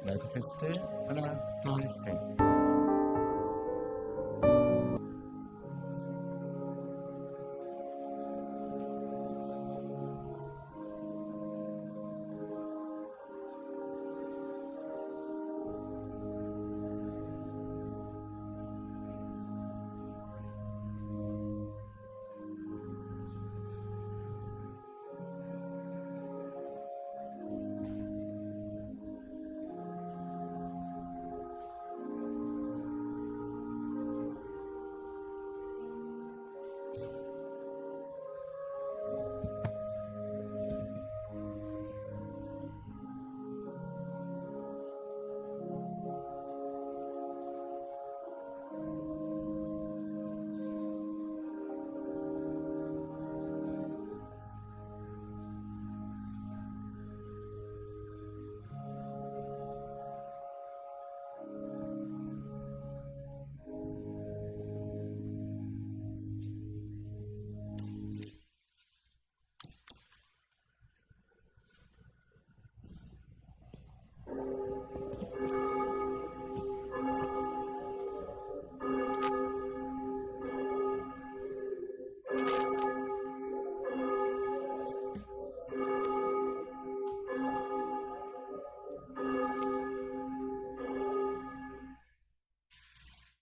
마이크 테스트 하나 둘셋.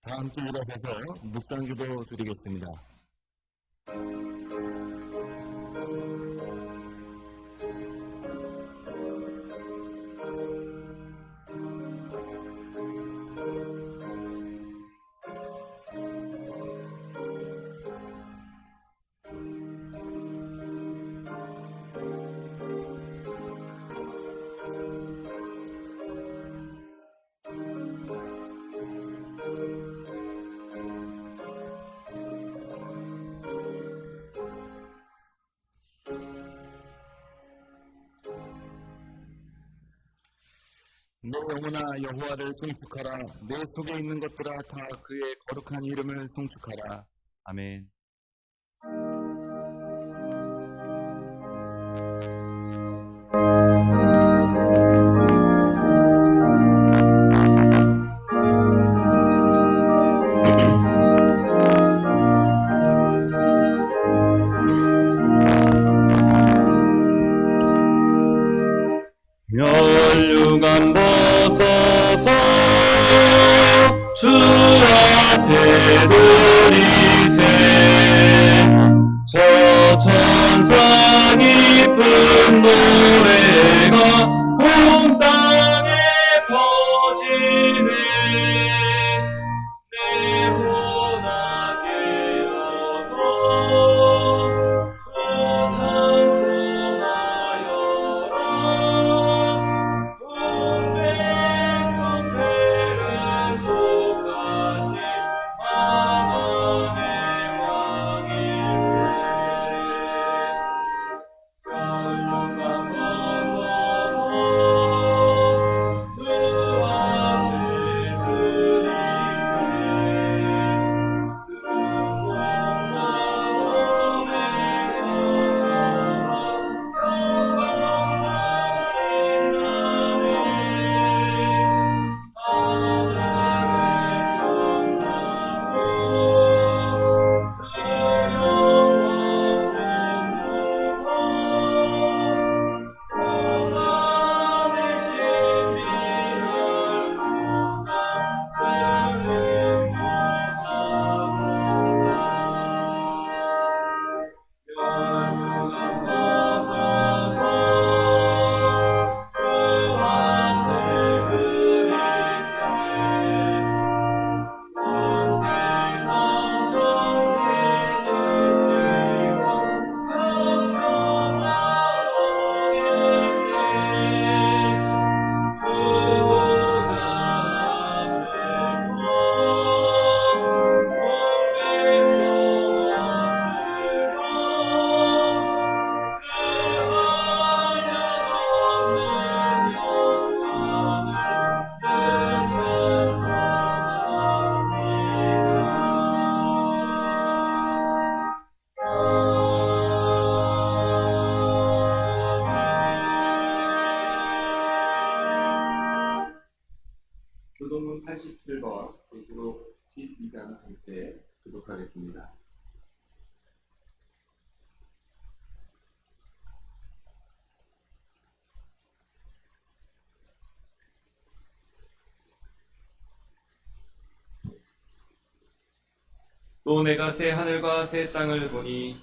다 함께 일어서서 묵상기도 드리겠습니다. 내 영혼아 여호와를 송축하라. 내 속에 있는 것들아 다 그의 거룩한 이름을 송축하라. 아멘. 멸류관 벗어서 주 앞에 드리세. 저 천사 기쁜 노래가 온 땅에 퍼지네. 내 혼아 깨어서 주 찬송하여라. 온 백성 죄를 속하신 만왕의 왕일세. 멸류관 벗어서 것 계시록 12장 함께 교독하겠습니다. 또 내가 새 하늘과 새 땅을 보니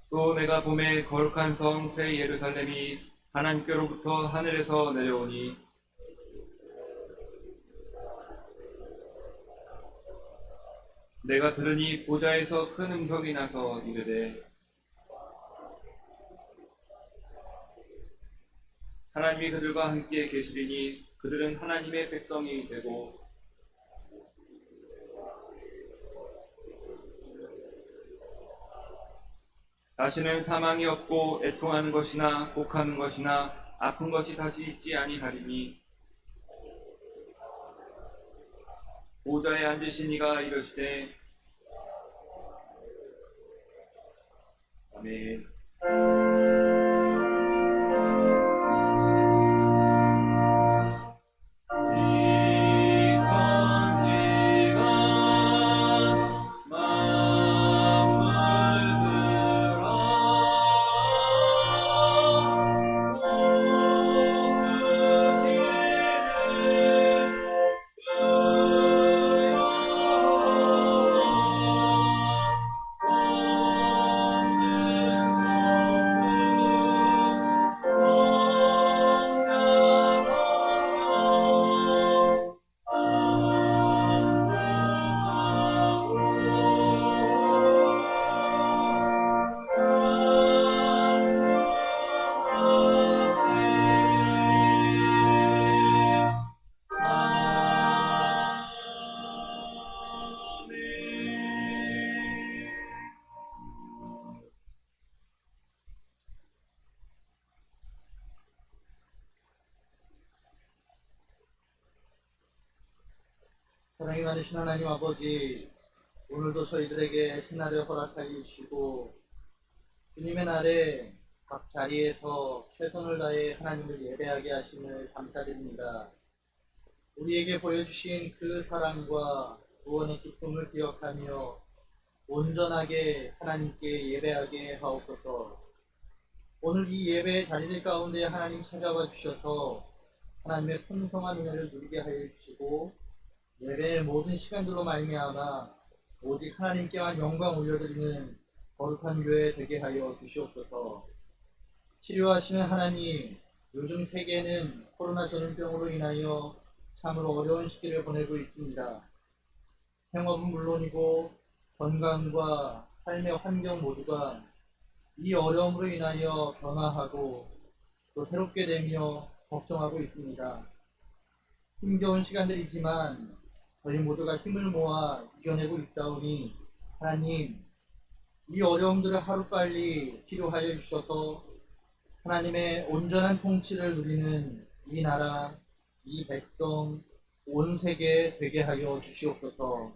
또 내가 봄에 거룩한 성 새 예루살렘이 하나님께로부터 하늘에서 내려오니 내가 들으니 보좌에서 큰 음성이 나서 이르되 하나님이 그들과 함께 계시리니 그들은 하나님의 백성이 되고 다시는 사망이 없고 애통하는 것이나 곡하는 것이나 아픈 것이 다시 있지 아니하리니 보좌에 앉으신 이가 이르시되 아멘. 이 천지가 사랑이 많으신 하나님 아버지, 오늘도 저희들에게 신날을 허락하여 주시고 주님의 날에 각 자리에서 최선을 다해 하나님을 예배하게 하심을 감사드립니다. 우리에게 보여주신 그 사랑과 구원의 기쁨을 기억하며 온전하게 하나님께 예배하게 하옵소서. 오늘 이 예배의 자리들 가운데 하나님 찾아와 주셔서 하나님의 풍성한 은혜를 누리게 하여 주시고 예배의 모든 시간들로 말미암아 오직 하나님께만 영광 올려드리는 거룩한 교회 되게 하여 주시옵소서. 치료하시는 하나님, 요즘 세계는 코로나 전염병으로 인하여 참으로 어려운 시기를 보내고 있습니다. 생업은 물론이고 건강과 삶의 환경 모두가 이 어려움으로 인하여 변화하고 또 새롭게 되며 걱정하고 있습니다. 힘겨운 시간들이지만 저희 모두가 힘을 모아 이겨내고 있사오니 하나님, 이 어려움들을 하루빨리 치료하여 주셔서 하나님의 온전한 통치를 누리는 이 나라, 이 백성, 온 세계 되게 하여 주시옵소서.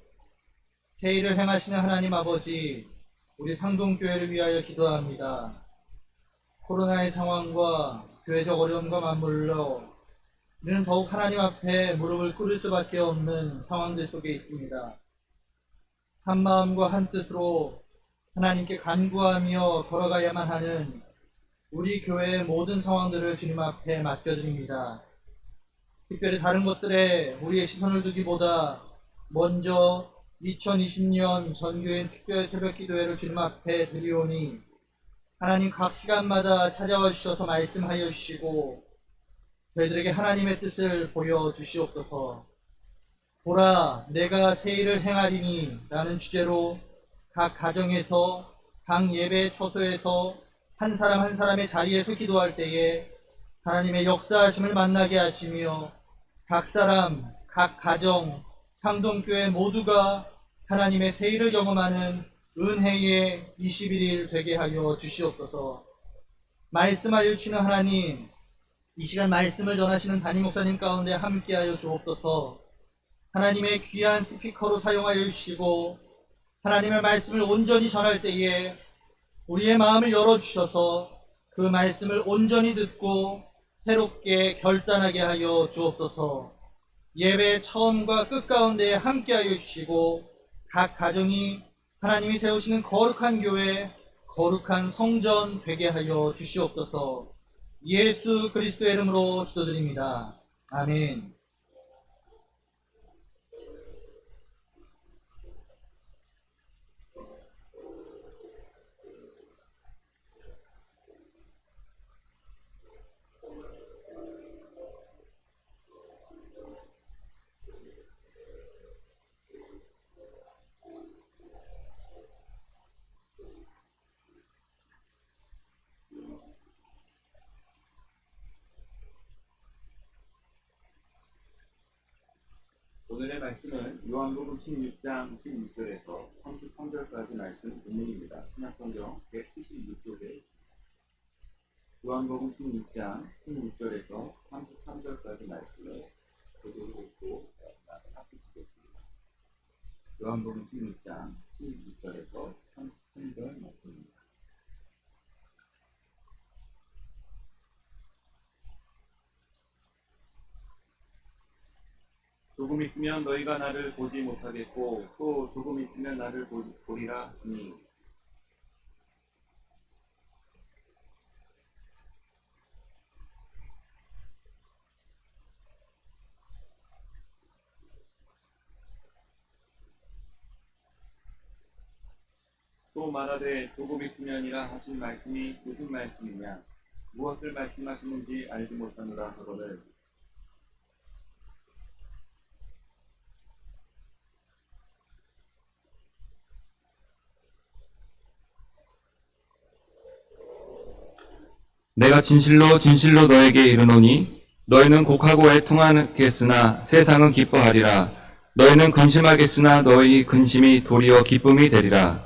새 일을 행하시는 하나님 아버지, 우리 상동교회를 위하여 기도합니다. 코로나의 상황과 교회적 어려움과 맞물려 우리는 더욱 하나님 앞에 무릎을 꿇을 수밖에 없는 상황들 속에 있습니다. 한 마음과 한 뜻으로 하나님께 간구하며 걸어가야만 하는 우리 교회의 모든 상황들을 주님 앞에 맡겨드립니다. 특별히 다른 것들에 우리의 시선을 두기보다 먼저 2020년 전교인 특별 새벽기도회를 주님 앞에 드리오니 하나님 각 시간마다 찾아와 주셔서 말씀하여 주시고 저희들에게 하나님의 뜻을 보여주시옵소서. 보라, 내가 새 일을 행하리니 라는 주제로 각 가정에서 각 예배 처소에서 한 사람 한 사람의 자리에서 기도할 때에 하나님의 역사하심을 만나게 하시며 각 사람, 각 가정, 상동교회 모두가 하나님의 새 일을 경험하는 은혜의 21일 되게 하여 주시옵소서. 말씀하여 주시는 하나님, 이 시간 말씀을 전하시는 담임 목사님 가운데 함께하여 주옵소서. 하나님의 귀한 스피커로 사용하여 주시고 하나님의 말씀을 온전히 전할 때에 우리의 마음을 열어주셔서 그 말씀을 온전히 듣고 새롭게 결단하게 하여 주옵소서. 예배 처음과 끝 가운데 함께하여 주시고 각 가정이 하나님이 세우시는 거룩한 교회, 거룩한 성전 되게 하여 주시옵소서. 예수 그리스도의 이름으로 기도드립니다. 아멘. 오늘의 말씀은 요한복음 16장 16절에서 33절까지 말씀 본문입니다. 신약성경 176쪽에 요한복음 16장 16절에서 33절까지 말씀을 교도로 읽고 합치겠습니다. 요한복음 16장 16절에서 33절 말씀입니다. 조금 있으면 너희가 나를 보지 못하겠고 또 조금 있으면 나를 보리라 하니 또 말하되 조금 있으면이라 하신 말씀이 무슨 말씀이냐 무엇을 말씀하시는지 알지 못하노라 하거늘 내가 진실로 진실로 너에게 이르노니 너희는 곡하고 애통하겠으나 세상은 기뻐하리라. 너희는 근심하겠으나 너희 근심이 도리어 기쁨이 되리라.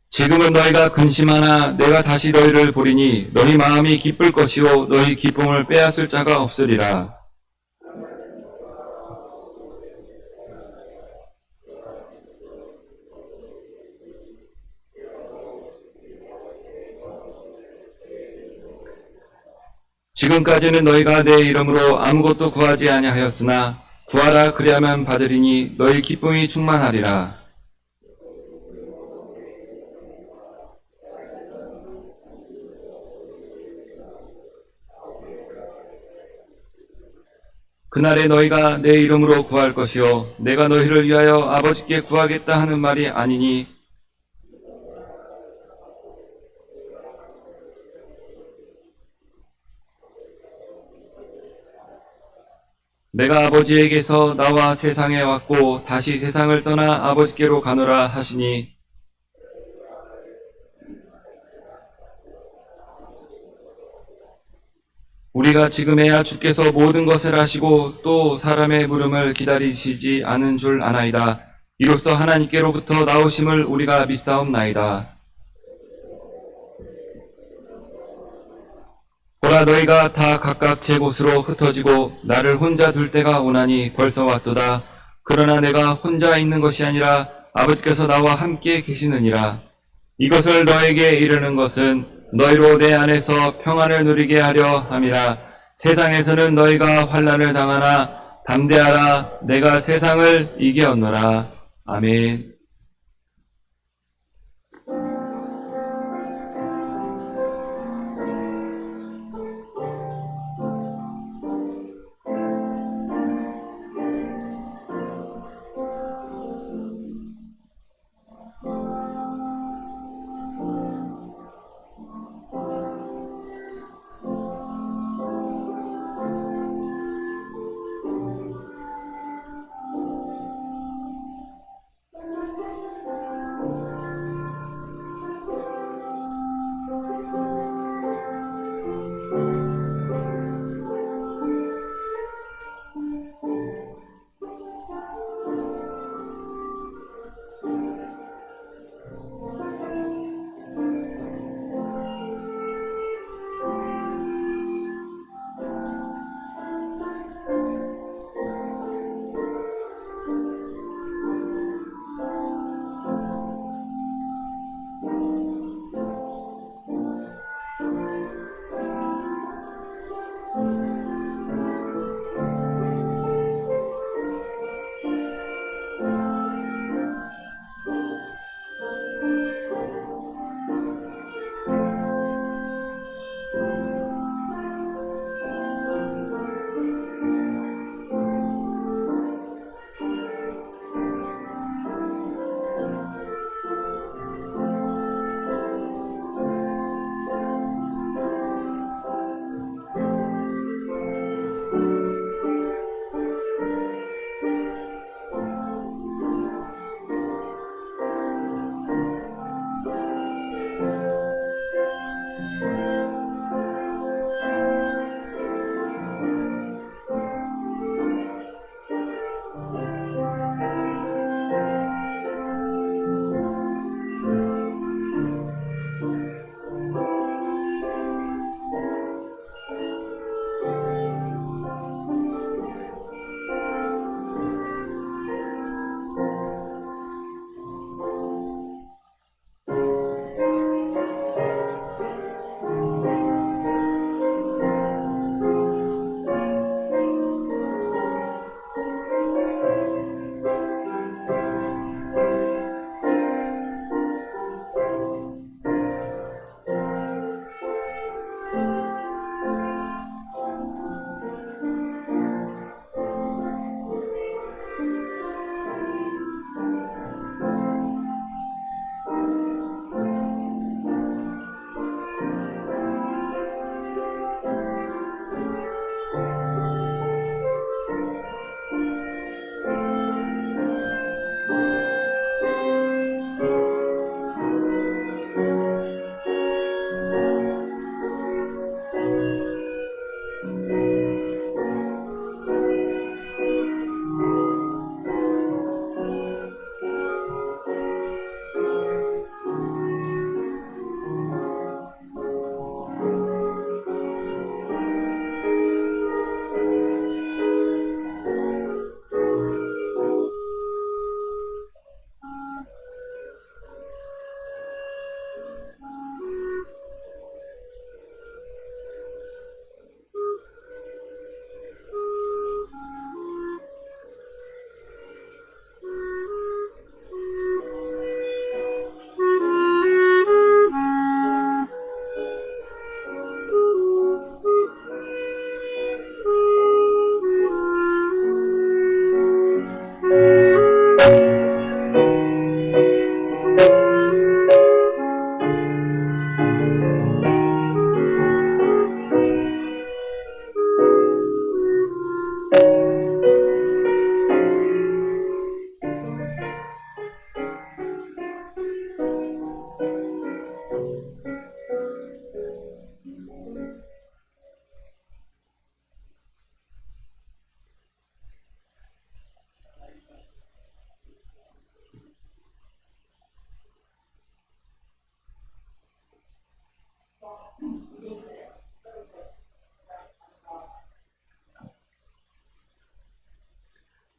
지금은 너희가 근심하나 내가 다시 너희를 보리니 너희 마음이 기쁠 것이요 너희 기쁨을 빼앗을 자가 없으리라. 지금까지는 너희가 내 이름으로 아무것도 구하지 아니하였으나 구하라 그리하면 받으리니 너희 기쁨이 충만하리라. 그날에 너희가 내 이름으로 구할 것이요 내가 너희를 위하여 아버지께 구하겠다 하는 말이 아니니 내가 아버지에게서 나와 세상에 왔고 다시 세상을 떠나 아버지께로 가노라 하시니 우리가 지금에야 주께서 모든 것을 하시고 또 사람의 물음을 기다리시지 않은 줄 아나이다. 이로써 하나님께로부터 나오심을 우리가 믿사옵나이다. 보라 너희가 다 각각 제 곳으로 흩어지고 나를 혼자 둘 때가 오나니 벌써 왔도다. 그러나 내가 혼자 있는 것이 아니라 아버지께서 나와 함께 계시느니라. 이것을 너에게 이르는 것은 너희로 내 안에서 평안을 누리게 하려 함이라. 세상에서는 너희가 환난을 당하나 담대하라. 내가 세상을 이기었노라. 아멘.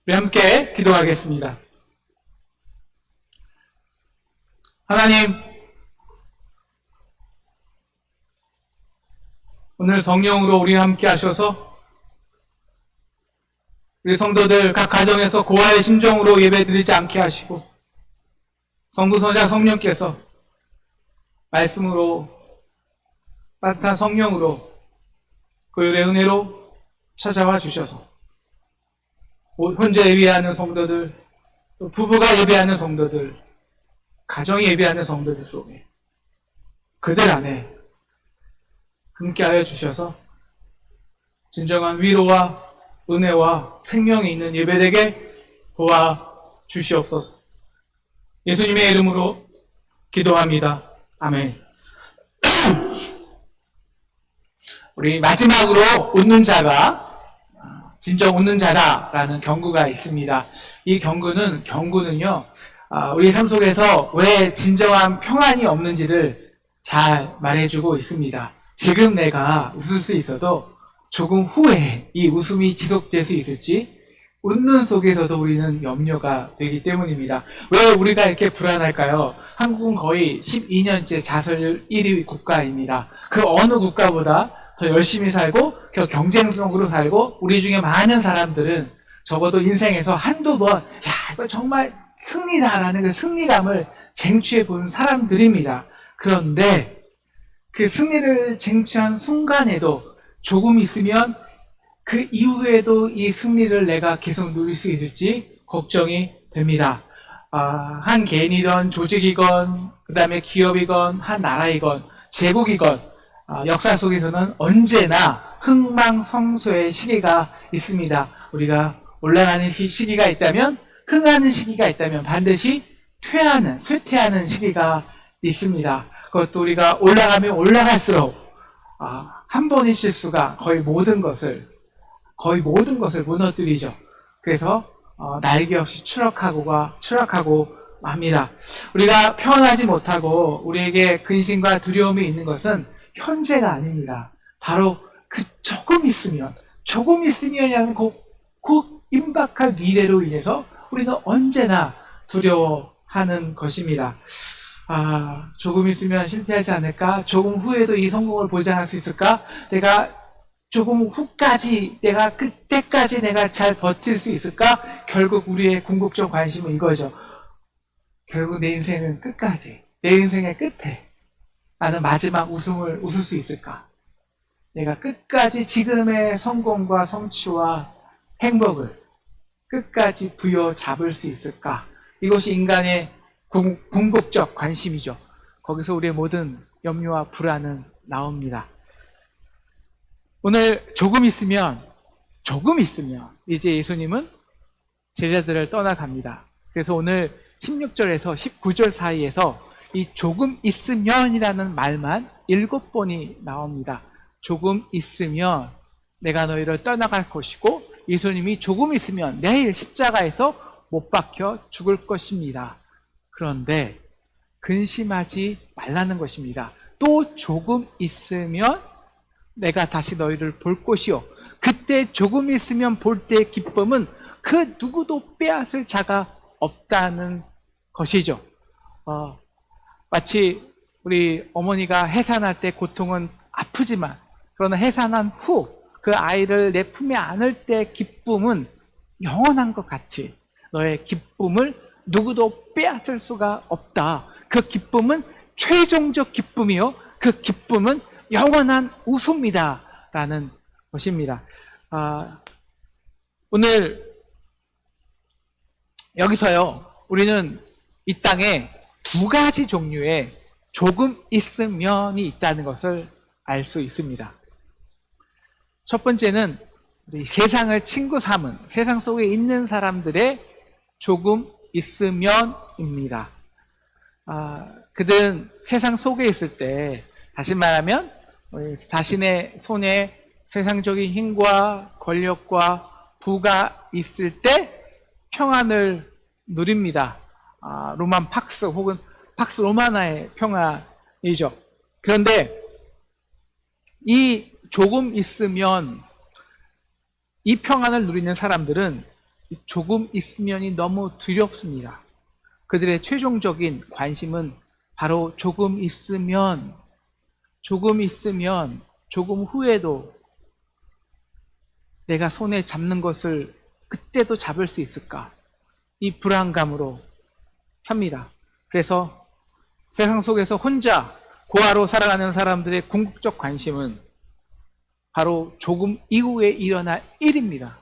우리 함께 기도하겠습니다. 하나님, 오늘 성령으로 우리와 함께 하셔서 우리 성도들 각 가정에서 고아의 심정으로 예배드리지 않게 하시고 성부성자 성령께서 말씀으로 따뜻한 성령으로 고열의 은혜로 찾아와 주셔서 혼자 예배하는 성도들, 또 부부가 예배하는 성도들, 가정이 예배하는 성도들 속에 그들 안에 함께하여 주셔서 진정한 위로와 은혜와 생명이 있는 예배되게 도와 주시옵소서. 예수님의 이름으로 기도합니다. 아멘. 우리 마지막으로 웃는 자가 진정 웃는 자다라는 경구가 있습니다. 이 경구는요, 우리 삶 속에서 왜 진정한 평안이 없는지를 잘 말해주고 있습니다. 지금 내가 웃을 수 있어도 조금 후에 이 웃음이 지속될 수 있을지 웃는 속에서도 우리는 염려가 되기 때문입니다. 왜 우리가 이렇게 불안할까요? 한국은 거의 12년째 자살률 1위 국가입니다. 그 어느 국가보다 더 열심히 살고 더 경쟁적으로 살고 우리 중에 많은 사람들은 적어도 인생에서 한두 번 야, 이거 정말 승리다라는 그 승리감을 쟁취해 본 사람들입니다. 그런데 그 승리를 쟁취한 순간에도 조금 있으면 그 이후에도 이 승리를 내가 계속 누릴 수 있을지 걱정이 됩니다. 한 개인이건 조직이건 그 다음에 기업이건 한 나라이건 제국이건 역사 속에서는 언제나 흥망성쇠의 시기가 있습니다. 우리가 올라가는 시기가 있다면 흥하는 시기가 있다면 반드시 쇠퇴하는 시기가 있습니다. 그것도 우리가 올라가면 올라갈수록 한 번의 실수가 거의 모든 것을 무너뜨리죠. 그래서 날개 없이 추락하고 맙니다. 우리가 표현하지 못하고 우리에게 근심과 두려움이 있는 것은 현재가 아닙니다. 바로 그 조금 있으면이라는 그 임박한 미래로 인해서 우리는 언제나 두려워하는 것입니다. 조금 있으면 실패하지 않을까? 조금 후에도 이 성공을 보장할 수 있을까? 내가 조금 후까지, 그때까지 내가 잘 버틸 수 있을까? 결국 우리의 궁극적 관심은 이거죠. 결국 내 인생은 끝까지, 내 인생의 끝에 나는 마지막 웃을 수 있을까? 내가 끝까지 지금의 성공과 성취와 행복을 끝까지 부여잡을 수 있을까? 이것이 인간의 궁극적 관심이죠. 거기서 우리의 모든 염려와 불안은 나옵니다. 오늘 조금 있으면 이제 예수님은 제자들을 떠나갑니다. 그래서 오늘 16절에서 19절 사이에서 이 조금 있으면이라는 말만 7번이 나옵니다. 조금 있으면 내가 너희를 떠나갈 것이고 예수님이 조금 있으면 내일 십자가에서 못 박혀 죽을 것입니다. 그런데 근심하지 말라는 것입니다. 또 조금 있으면 내가 다시 너희를 볼 것이요. 그때 조금 있으면 볼 때의 기쁨은 그 누구도 빼앗을 자가 없다는 것이죠. 마치 우리 어머니가 해산할 때 고통은 아프지만 그러나 해산한 후 그 아이를 내 품에 안을 때 기쁨은 영원한 것 같이 너의 기쁨을 누구도 빼앗을 수가 없다. 그 기쁨은 최종적 기쁨이요. 그 기쁨은 영원한 웃음이다. 라는 것입니다. 오늘 여기서요. 우리는 이 땅에 두 가지 종류의 조금 있으면이 있다는 것을 알 수 있습니다. 첫 번째는 우리 세상을 친구 삼은 세상 속에 있는 사람들의 조금 있으면입니다. 그들은 세상 속에 있을 때 다시 말하면 자신의 손에 세상적인 힘과 권력과 부가 있을 때 평안을 누립니다. 로만 팍스 혹은 팍스 로마나의 평안이죠. 그런데 이 조금 있으면 이 평안을 누리는 사람들은 조금 있으면이 너무 두렵습니다. 그들의 최종적인 관심은 바로 조금 있으면, 조금 후에도 내가 손에 잡는 것을 그때도 잡을 수 있을까? 이 불안감으로 삽니다. 그래서 세상 속에서 혼자 고아로 살아가는 사람들의 궁극적 관심은 바로 조금 이후에 일어날 일입니다.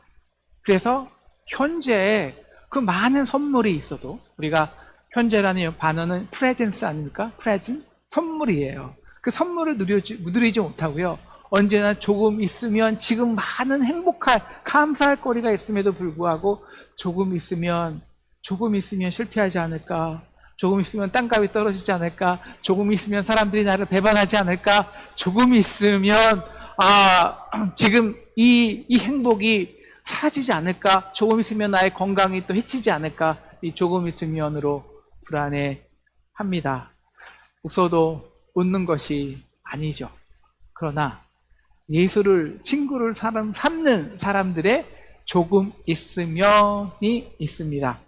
그래서 현재에 그 많은 선물이 있어도, 우리가 현재라는 단어는 프레젠스 아닙니까? 프레젠? 선물이에요. 그 선물을 누리지 못하고요. 언제나 조금 있으면, 지금 많은 감사할 거리가 있음에도 불구하고 조금 있으면 실패하지 않을까? 조금 있으면 땅값이 떨어지지 않을까? 조금 있으면 사람들이 나를 배반하지 않을까? 조금 있으면 지금 이 행복이 사라지지 않을까? 조금 있으면 나의 건강이 또 해치지 않을까? 이 조금 있으면으로 불안해합니다. 웃어도 웃는 것이 아니죠. 그러나 예수를 친구를 삼는 사람들의 조금 있으면이 있습니다.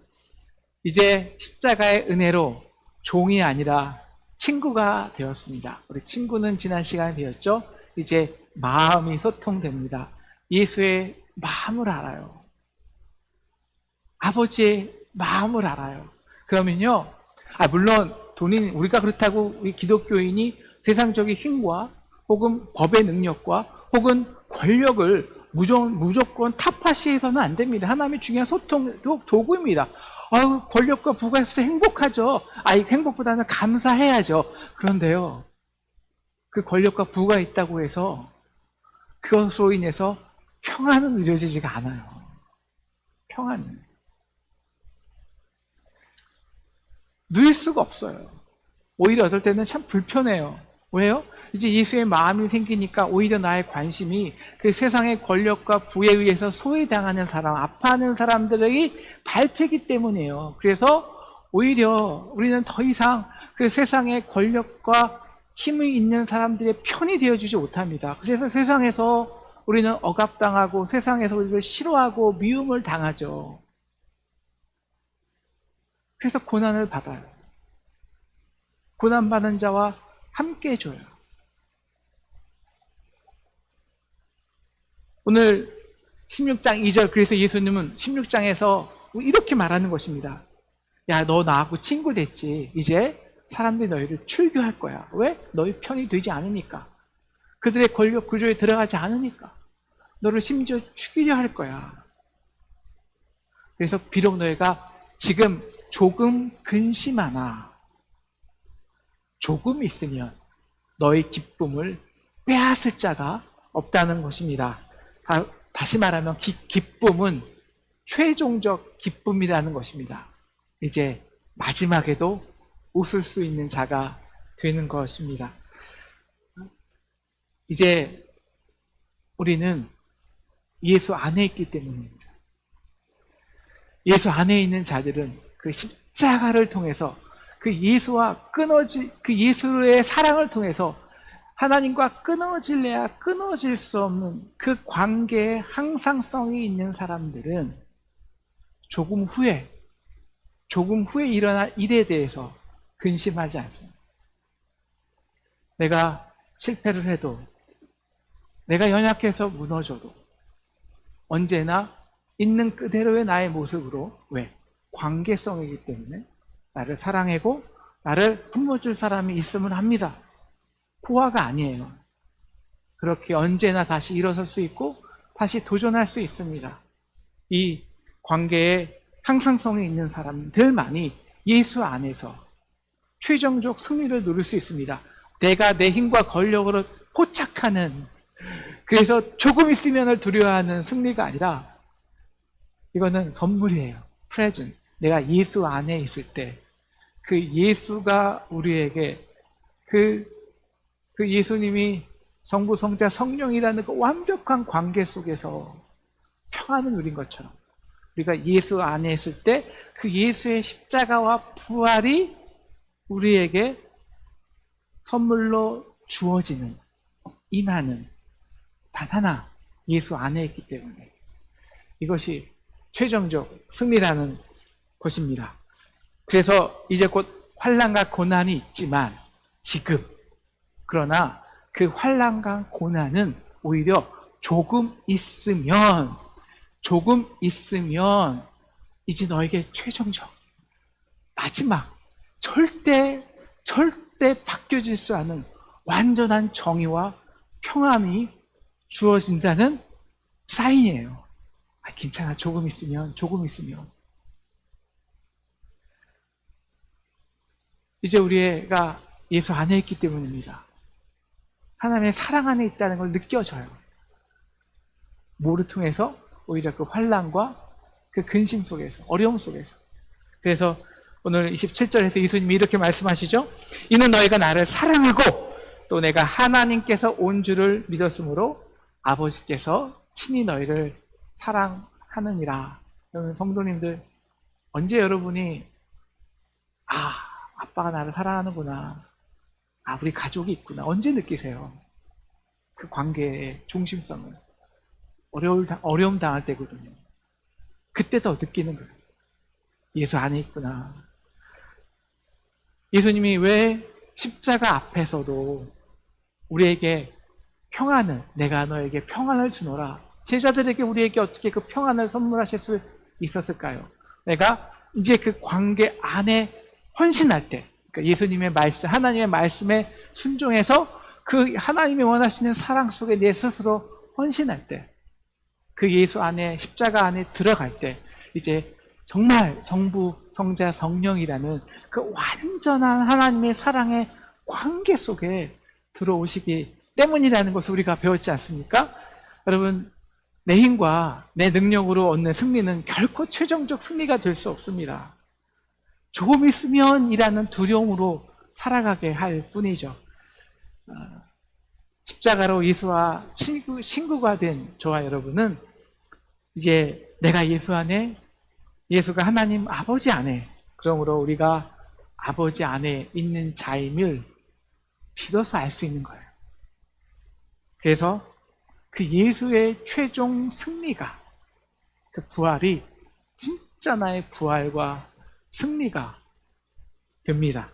이제 십자가의 은혜로 종이 아니라 친구가 되었습니다. 우리 친구는 지난 시간에 배웠죠? 이제 마음이 소통됩니다. 예수의 마음을 알아요. 아버지의 마음을 알아요. 그러면요, 물론 우리가 그렇다고 우리 기독교인이 세상적인 힘과 혹은 법의 능력과 혹은 권력을 무조건 타파시해서는 안 됩니다. 하나님의 중요한 소통 도구입니다. 권력과 부가 있어서 행복하죠. 행복보다는 감사해야죠. 그런데요, 그 권력과 부가 있다고 해서 그것으로 인해서 평안은 누려지지가 않아요. 평안은 누릴 수가 없어요. 오히려 어떨 때는 참 불편해요. 왜요? 이제 예수의 마음이 생기니까 오히려 나의 관심이 그 세상의 권력과 부에 의해서 소외당하는 사람, 아파하는 사람들이 밟히기 때문이에요. 그래서 오히려 우리는 더 이상 그 세상의 권력과 힘이 있는 사람들의 편이 되어주지 못합니다. 그래서 세상에서 우리는 억압당하고 세상에서 우리를 싫어하고 미움을 당하죠. 그래서 고난을 받아요. 고난받은 자와 함께 해줘요. 오늘 16장 2절, 그래서 예수님은 16장에서 이렇게 말하는 것입니다. 야, 너 나하고 친구 됐지. 이제 사람들이 너희를 출교할 거야. 왜? 너희 편이 되지 않으니까. 그들의 권력 구조에 들어가지 않으니까. 너를 심지어 죽이려 할 거야. 그래서 비록 너희가 지금 조금 근심하나 조금 있으면 너희 기쁨을 빼앗을 자가 없다는 것입니다. 다시 말하면 기쁨은 최종적 기쁨이라는 것입니다. 이제 마지막에도 웃을 수 있는 자가 되는 것입니다. 이제 우리는 예수 안에 있기 때문입니다. 예수 안에 있는 자들은 그 십자가를 통해서 그 예수의 사랑을 통해서 하나님과 끊어질래야 끊어질 수 없는 그 관계의 항상성이 있는 사람들은 조금 후에 일어날 일에 대해서 근심하지 않습니다. 내가 실패를 해도, 내가 연약해서 무너져도 언제나 있는 그대로의 나의 모습으로, 왜? 관계성이기 때문에 나를 사랑하고 나를 품어줄 사람이 있음을 합니다. 포화가 아니에요. 그렇게 언제나 다시 일어설 수 있고 다시 도전할 수 있습니다. 이 관계에 항상성이 있는 사람들만이 예수 안에서 최종적 승리를 누릴 수 있습니다. 내가 내 힘과 권력으로 포착하는, 그래서 조금 있으면을 두려워하는 승리가 아니라 이거는 선물이에요. 프레젠. 내가 예수 안에 있을 때 그 예수가 우리에게 그 예수님이 성부, 성자, 성령이라는 그 완벽한 관계 속에서 평안을 누린 것처럼 우리가 예수 안에 있을 때 그 예수의 십자가와 부활이 우리에게 선물로 주어지는, 임하는 단 하나, 예수 안에 있기 때문에 이것이 최종적 승리라는 것입니다. 그래서 이제 곧 환난과 고난이 있지만 지금, 그러나 그 환난과 고난은 오히려 조금 있으면 이제 너에게 최종적 마지막 절대 바뀌어질 수 않은 완전한 정의와 평안이 주어진다는 사인이에요. 괜찮아, 조금 있으면. 이제 우리가 예수 안에 있기 때문입니다. 하나님의 사랑 안에 있다는 걸 느껴져요. 뭐를 통해서? 오히려 그 환난과 그 근심 속에서, 어려움 속에서. 그래서 오늘 27절에서 예수님이 이렇게 말씀하시죠. 이는 너희가 나를 사랑하고 또 내가 하나님께서 온 줄을 믿었으므로 아버지께서 친히 너희를 사랑하느니라. 여러분 성도님들, 언제 여러분이 아빠가 나를 사랑하는구나, 우리 가족이 있구나, 언제 느끼세요? 그 관계의 중심성을. 어려움 당할 때거든요. 그때 더 느끼는 거예요. 예수 안에 있구나. 예수님이 왜 십자가 앞에서도 우리에게 평안을, 내가 너에게 평안을 주노라, 제자들에게 우리에게 어떻게 그 평안을 선물하실 수 있었을까요? 내가 이제 그 관계 안에 헌신할 때, 그러니까 예수님의 말씀, 하나님의 말씀에 순종해서 그 하나님이 원하시는 사랑 속에 내 스스로 헌신할 때, 그 예수 안에, 십자가 안에 들어갈 때, 이제 정말 성부, 성자, 성령이라는 그 완전한 하나님의 사랑의 관계 속에 들어오시기 때문이라는 것을 우리가 배웠지 않습니까? 여러분, 내 힘과 내 능력으로 얻는 승리는 결코 최종적 승리가 될 수 없습니다. 조금 있으면 이라는 두려움으로 살아가게 할 뿐이죠. 십자가로 예수와 친구가 된 저와 여러분은 이제 내가 예수 안에, 예수가 하나님 아버지 안에, 그러므로 우리가 아버지 안에 있는 자임을 비로소 알 수 있는 거예요. 그래서 그 예수의 최종 승리가, 그 부활이 진짜 나의 부활과 승리가 됩니다.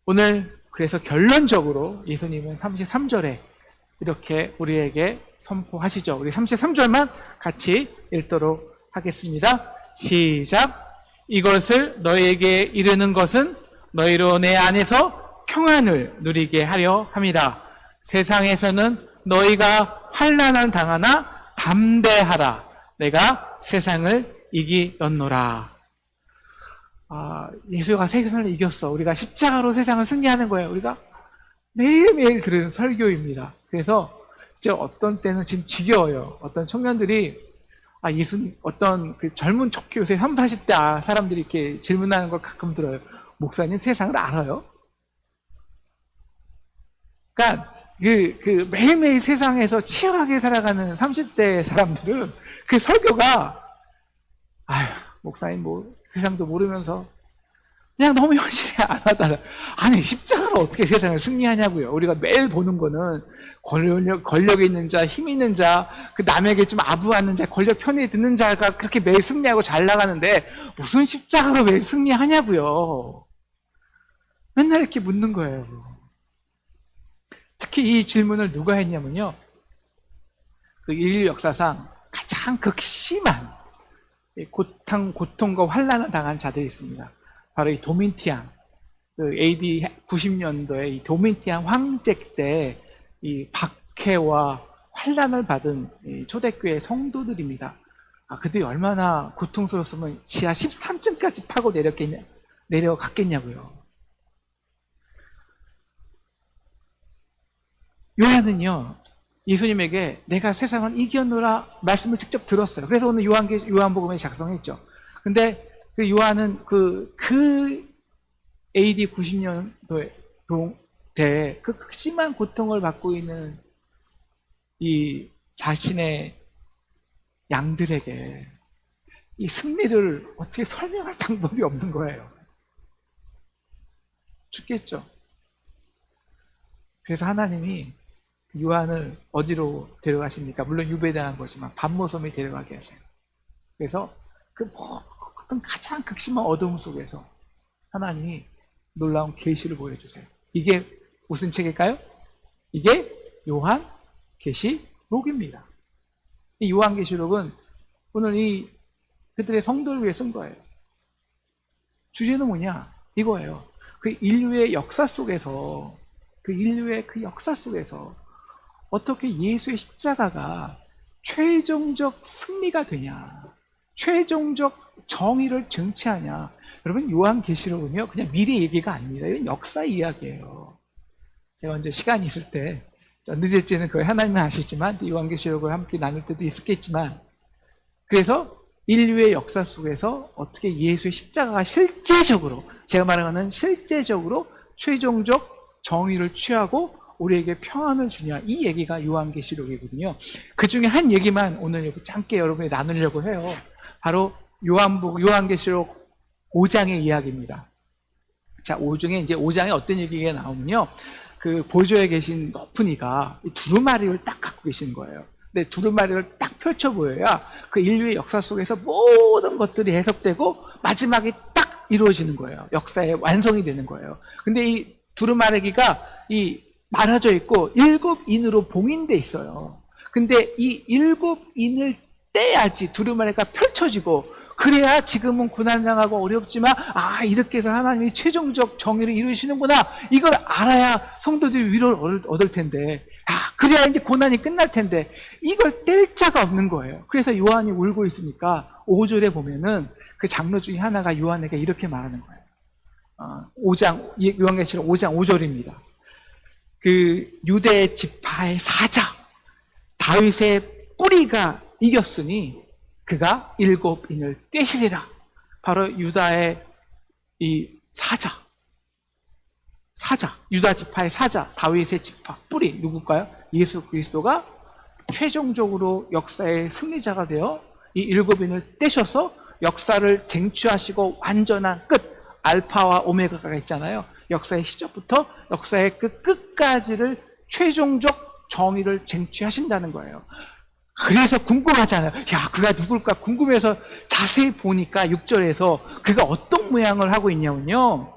오늘 그래서 결론적으로 예수님은 33절에 이렇게 우리에게 선포하시죠. 우리 33절만 같이 읽도록 하겠습니다. 시작. 이것을 너희에게 이르는 것은 너희로 내 안에서 평안을 누리게 하려 함이라. 세상에서는 너희가 환난을 당하나 담대하라. 내가 세상을 이기었노라. 예수가 세상을 이겼어. 우리가 십자가로 세상을 승리하는 거예요. 우리가 매일매일 들은 설교입니다. 그래서 이제 어떤 때는 지금 지겨워요. 어떤 청년들이 예수님, 어떤 그 젊은 촉교, 요새 30, 40대 사람들이 이렇게 질문하는 걸 가끔 들어요. 목사님 세상을 알아요? 그러니까 그 매일매일 세상에서 치열하게 살아가는 30대 사람들은 그 설교가 목사님 뭐 세상도 모르면서 그냥 너무 현실에 안 와닿아요. 아니, 십자가로 어떻게 세상을 승리하냐고요. 우리가 매일 보는 거는 권력에 있는 자, 힘 있는 자, 그 남에게 좀 아부하는 자, 권력 편에 드는 자가 그렇게 매일 승리하고 잘 나가는데 무슨 십자가로 매일 승리하냐고요. 맨날 이렇게 묻는 거예요. 특히 이 질문을 누가 했냐면요, 그 인류 역사상 가장 극심한 고통과 환난을 당한 자들이 있습니다. 바로 이 도미티안, 그 AD 90년도에 이 도미티안 황제 때 이 박해와 환난을 받은 이 초대교회 성도들입니다. 그들이 얼마나 고통스러웠으면 지하 13층까지 파고 내려갔겠냐고요. 요한은요, 예수님에게 내가 세상을 이겼노라 말씀을 직접 들었어요. 그래서 오늘 요한복음에 작성했죠. 근데 그 요한은 그 AD 90년도에 그 극심한 고통을 받고 있는 이 자신의 양들에게 이 승리를 어떻게 설명할 방법이 없는 거예요. 죽겠죠. 그래서 하나님이 요한을 어디로 데려가십니까? 물론 유배당한 거지만 반모섬에 데려가게 하세요. 그래서 그 어떤 가장 극심한 어둠 속에서 하나님이 놀라운 계시를 보여주세요. 이게 무슨 책일까요? 이게 요한 계시록입니다. 이 요한 계시록은 오늘 이 그들의 성도를 위해 쓴 거예요. 주제는 뭐냐? 이거예요. 그 인류의 역사 속에서 어떻게 예수의 십자가가 최종적 승리가 되냐, 최종적 정의를 쟁취하냐. 여러분, 요한계시록은요 그냥 미래 얘기가 아닙니다. 이건 역사 이야기예요. 제가 언제 시간이 있을 때, 늦을지는 거의 하나님은 아시지만 요한계시록을 함께 나눌 때도 있었겠지만, 그래서 인류의 역사 속에서 어떻게 예수의 십자가가 실제적으로, 제가 말하는 실제적으로 최종적 정의를 취하고 우리에게 평안을 주냐, 이 얘기가 요한계시록이거든요. 그 중에 한 얘기만 오늘 짧게 여러분이 나누려고 해요. 바로 요한계시록 5장의 이야기입니다. 자, 5장에 어떤 얘기가 나오면요, 그 보좌에 계신 높은 이가 두루마리를 딱 갖고 계시는 거예요. 근데 두루마리를 딱 펼쳐 보여야 그 인류의 역사 속에서 모든 것들이 해석되고 마지막에 딱 이루어지는 거예요. 역사의 완성이 되는 거예요. 근데 이 두루마리가 말아져 있고 7인으로 봉인돼 있어요. 근데 이 7인을 떼야지 두루마리가 펼쳐지고, 그래야 지금은 고난당하고 어렵지만 이렇게 해서 하나님이 최종적 정의를 이루시는구나, 이걸 알아야 성도들이 위로를 얻을 텐데, 그래야 이제 고난이 끝날 텐데 이걸 뗄 자가 없는 거예요. 그래서 요한이 울고 있으니까 5절에 보면은 그 장로 중에 하나가 요한에게 이렇게 말하는 거예요. 요한계시록 5장 5절입니다. 그 유대 지파의 사자 다윗의 뿌리가 이겼으니 그가 7인을 떼시리라. 바로 유다의 이 사자, 유다 지파의 사자, 다윗의 지파 뿌리, 누굴까요? 예수 그리스도가 최종적으로 역사의 승리자가 되어 이 7인을 떼셔서 역사를 쟁취하시고 완전한 끝, 알파와 오메가가 있잖아요. 역사의 시작부터 역사의 그 끝까지를 최종적 정의를 쟁취하신다는 거예요. 그래서 궁금하잖아요. 그가 누굴까 궁금해서 자세히 보니까 6절에서 그가 어떤 모양을 하고 있냐면요,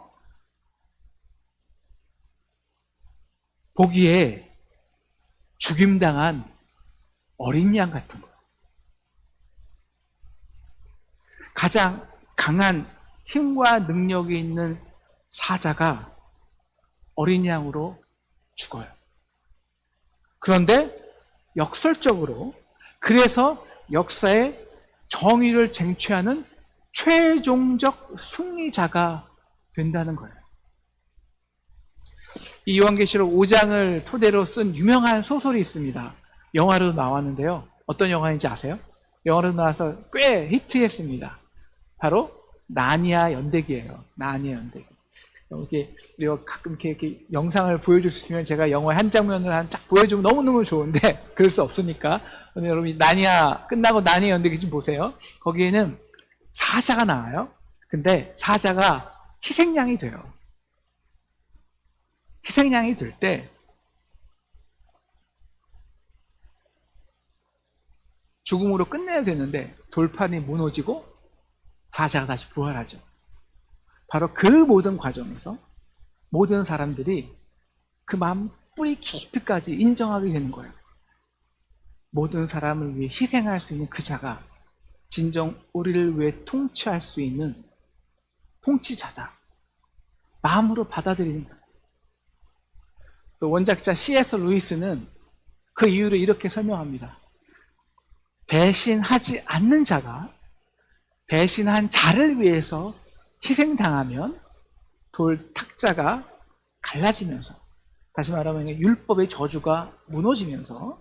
보기에 죽임당한 어린 양 같은 거예요. 가장 강한 힘과 능력이 있는 사자가 어린 양으로 죽어요. 그런데 역설적으로, 그래서 역사의 정의를 쟁취하는 최종적 승리자가 된다는 거예요. 이 요한계시록 5장을 토대로 쓴 유명한 소설이 있습니다. 영화로 나왔는데요. 어떤 영화인지 아세요? 영화로 나와서 꽤 히트했습니다. 바로 나니아 연대기예요. 나니아 연대기. 우리가 가끔 이렇게 영상을 보여줄 수 있으면 제가 영화의 한 장면을 쫙 보여주면 너무너무 좋은데 그럴 수 없으니까 오늘 여러분이 나니아 끝나고 나니아 연대기 좀 보세요. 거기에는 사자가 나와요. 근데 사자가 희생양이 돼요. 희생양이 될 때 죽음으로 끝내야 되는데 돌판이 무너지고 사자가 다시 부활하죠. 바로 그 모든 과정에서 모든 사람들이 그 마음 뿌리 깊이까지 인정하게 되는 거예요. 모든 사람을 위해 희생할 수 있는 그 자가 진정 우리를 위해 통치할 수 있는 통치자다. 마음으로 받아들이는 거예요. 또 원작자 C.S. 루이스는 그 이유를 이렇게 설명합니다. 배신하지 않는 자가 배신한 자를 위해서 희생당하면 돌 탁자가 갈라지면서, 다시 말하면 율법의 저주가 무너지면서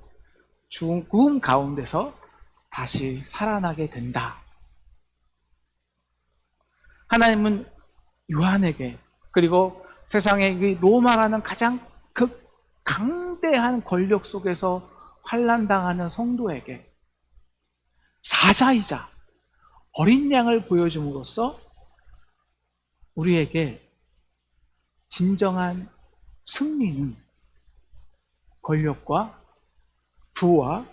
죽음 가운데서 다시 살아나게 된다. 하나님은 요한에게, 그리고 세상의 로마라는 가장 강대한 권력 속에서 환난당하는 성도에게 사자이자 어린 양을 보여줌으로써 우리에게 진정한 승리는 권력과 부와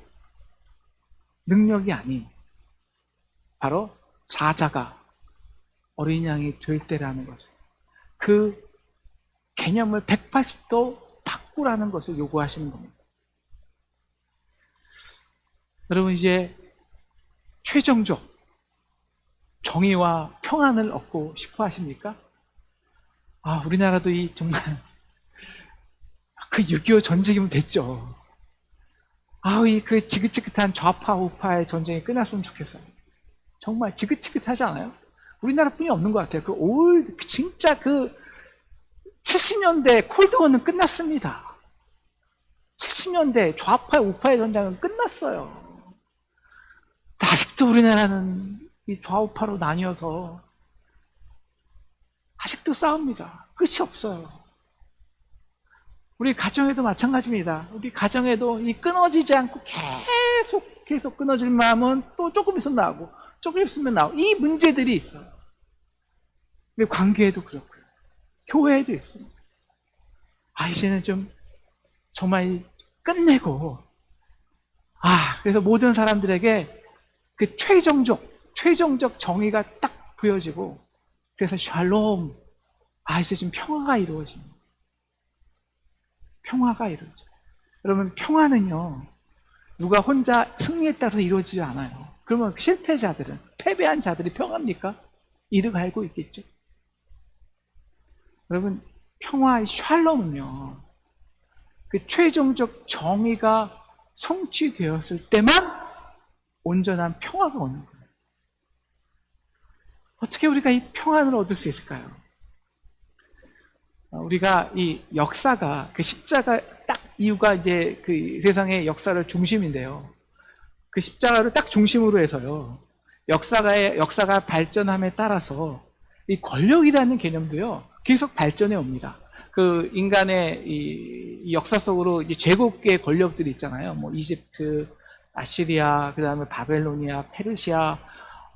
능력이 아닌 바로 사자가 어린 양이 될 때라는 것을, 그 개념을 180도 바꾸라는 것을 요구하시는 겁니다. 여러분, 이제 최종적 정의와 평안을 얻고 싶어 하십니까? 우리나라도 정말 그 6.25 전쟁이면 됐죠. 그 지긋지긋한 좌파 우파의 전쟁이 끝났으면 좋겠어요. 정말 지긋지긋하지 않아요? 우리나라뿐이 없는 것 같아요. 진짜 70년대 콜드워는 끝났습니다. 70년대 좌파 우파의 전쟁은 끝났어요. 아직도 우리나라는 이 좌우파로 나뉘어서 아직도 싸웁니다. 끝이 없어요. 우리 가정에도 마찬가지입니다. 우리 가정에도 이 끊어지지 않고 계속 끊어질 마음은 또 조금 있으면 나오고, 조금 있으면 나오고, 이 문제들이 있어요. 우리 관계에도 그렇고요. 교회에도 있습니다. 이제는 좀 정말 끝내고, 그래서 모든 사람들에게 그 최종적 정의가 딱 보여지고, 그래서 샬롬, 이제 지금 평화가 이루어집니다. 평화가 이루어져요. 여러분, 평화는요, 누가 혼자 승리에 따라서 이루어지지 않아요. 그러면 실패자들은, 패배한 자들이 평화입니까? 이득 알고 있겠죠. 여러분, 평화의 샬롬은요, 그 최종적 정의가 성취되었을 때만 온전한 평화가 오는 거예요. 어떻게 우리가 이 평안을 얻을 수 있을까요? 우리가 이 역사가, 그 십자가 딱 이유가 이제 그 세상의 역사를 중심인데요. 그 십자가를 딱 중심으로 해서요, 역사가 발전함에 따라서 이 권력이라는 개념도요, 계속 발전해 옵니다. 그 인간의 이 역사 속으로 이제 제국의 권력들이 있잖아요. 뭐 이집트, 아시리아, 그 다음에 바벨로니아, 페르시아,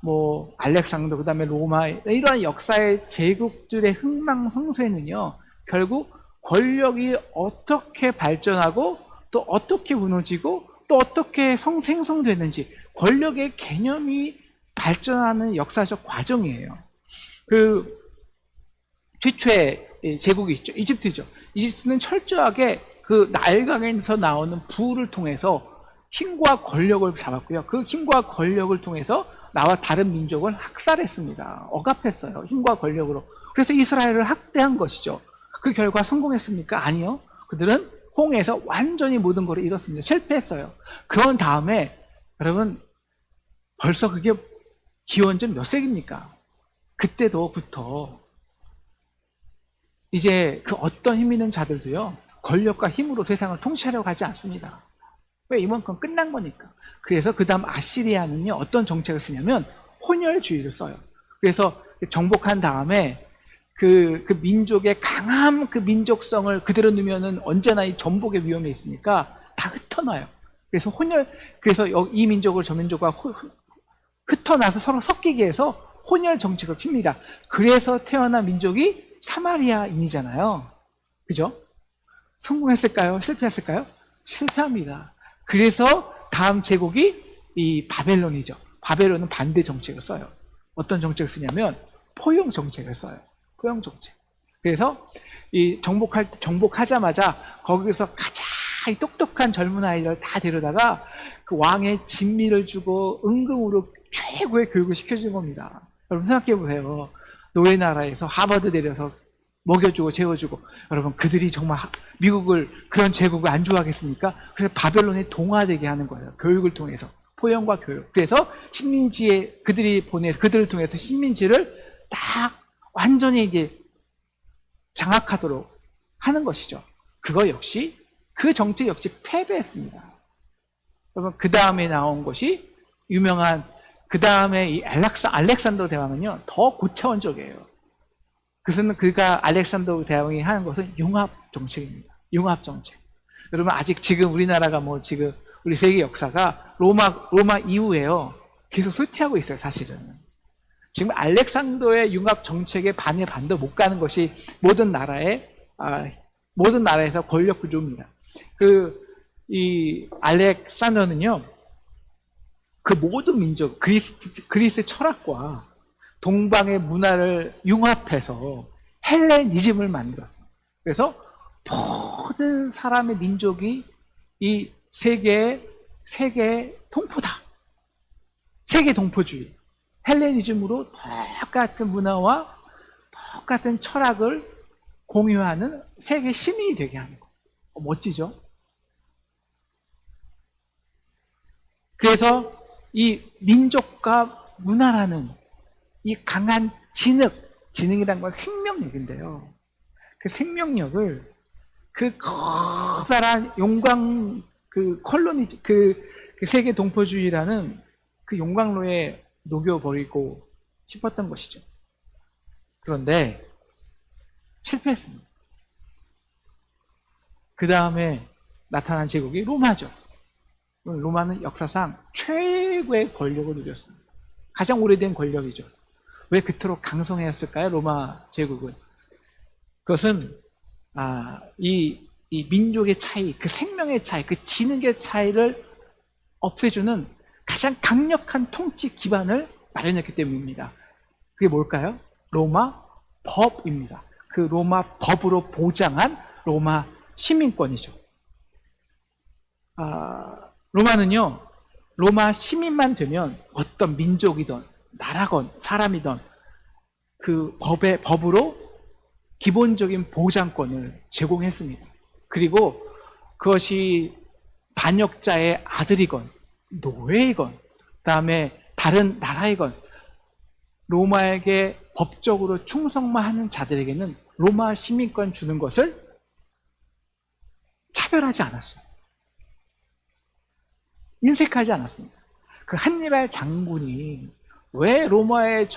뭐 알렉산더, 그 다음에 로마, 이러한 역사의 제국들의 흥망성쇠는요, 결국 권력이 어떻게 발전하고 또 어떻게 무너지고 또 어떻게 생성되는지, 권력의 개념이 발전하는 역사적 과정이에요. 그 최초의 제국이 있죠. 이집트죠. 이집트는 철저하게 그 나일강에서 나오는 부를 통해서 힘과 권력을 잡았고요. 그 힘과 권력을 통해서 나와 다른 민족을 학살했습니다. 억압했어요. 힘과 권력으로. 그래서 이스라엘을 학대한 것이죠. 그 결과 성공했습니까? 아니요. 그들은 홍해에서 완전히 모든 걸 잃었습니다. 실패했어요. 그런 다음에 여러분, 벌써 그게 기원전 몇 세기입니까? 그때도부터 이제 그 어떤 힘 있는 자들도요, 권력과 힘으로 세상을 통치하려고 하지 않습니다. 왜? 이만큼 끝난 거니까. 그래서 그 다음 아시리아는요, 어떤 정책을 쓰냐면 혼혈주의를 써요. 그래서 정복한 다음에 그 민족의 강한 그 민족성을 그대로 두면은 언제나 이 전복의 위험이 있으니까 다 흩어놔요. 그래서 그래서 이 민족을 저 민족과 흩어나서 서로 섞이게 해서 혼혈 정책을 핍니다. 그래서 태어난 민족이 사마리아인이잖아요. 그죠? 성공했을까요? 실패했을까요? 실패합니다. 그래서 다음 제국이 이 바벨론이죠. 바벨론은 반대 정책을 써요. 어떤 정책을 쓰냐면 포용 정책을 써요. 포용 정책. 그래서 이 정복하자마자 거기서 가장 똑똑한 젊은 아이를 다 데려다가 그 왕의 진미를 주고 은금으로 최고의 교육을 시켜준 겁니다. 여러분 생각해 보세요. 노예 나라에서 하버드 데려서 먹여주고 재워주고, 여러분 그들이 정말 미국을, 그런 제국을 안 좋아하겠습니까? 그래서 바벨론에 동화되게 하는 거예요. 교육을 통해서. 포용과 교육. 그래서 식민지에 그들을 통해서 식민지를 딱 완전히 이제 장악하도록 하는 것이죠. 그 정책 역시 패배했습니다. 여러분 그 다음에 나온 것이 유명한, 그 다음에 이 알렉산더 대왕은요, 더 고차원적이에요. 그것은 알렉산더 대왕이 하는 것은 융합 정책입니다. 융합 정책. 여러분 아직 지금 우리나라가 지금 우리 세계 역사가 로마 이후에요, 계속 쇠퇴하고 있어요. 사실은 지금 알렉산더의 융합 정책에 반의 반도 못 가는 것이 모든 나라에서 권력 구조입니다. 그 이 알렉산더는요, 그 모든 민족, 그리스 철학과 동방의 문화를 융합해서 헬레니즘을 만들었어요. 그래서 모든 사람의 민족이 이 세계의 동포다. 세계 동포주의. 헬레니즘으로 똑같은 문화와 똑같은 철학을 공유하는 세계 시민이 되게 하는 거. 멋지죠? 그래서 이 민족과 문화라는 이 강한 지능이란 건 생명력인데요. 그 생명력을 그 커다란 용광 그 세계 동포주의라는 그 용광로에 녹여버리고 싶었던 것이죠. 그런데 실패했습니다. 그 다음에 나타난 제국이 로마죠. 로마는 역사상 최고의 권력을 누렸습니다. 가장 오래된 권력이죠. 왜 그토록 강성했을까요? 로마 제국은. 그것은 이 민족의 차이, 그 생명의 차이, 그 지능의 차이를 없애주는 가장 강력한 통치 기반을 마련했기 때문입니다. 그게 뭘까요? 로마 법입니다. 그 로마 법으로 보장한 로마 시민권이죠. 로마는요, 로마 시민만 되면 어떤 민족이든 나라건 사람이든 그 법으로 기본적인 보장권을 제공했습니다. 그리고 그것이 반역자의 아들이건 노예이건 그다음에 다른 나라이건 로마에게 법적으로 충성만 하는 자들에게는 로마 시민권 주는 것을 차별하지 않았어요. 인색하지 않았습니다. 그 한니발 장군이 왜 로마의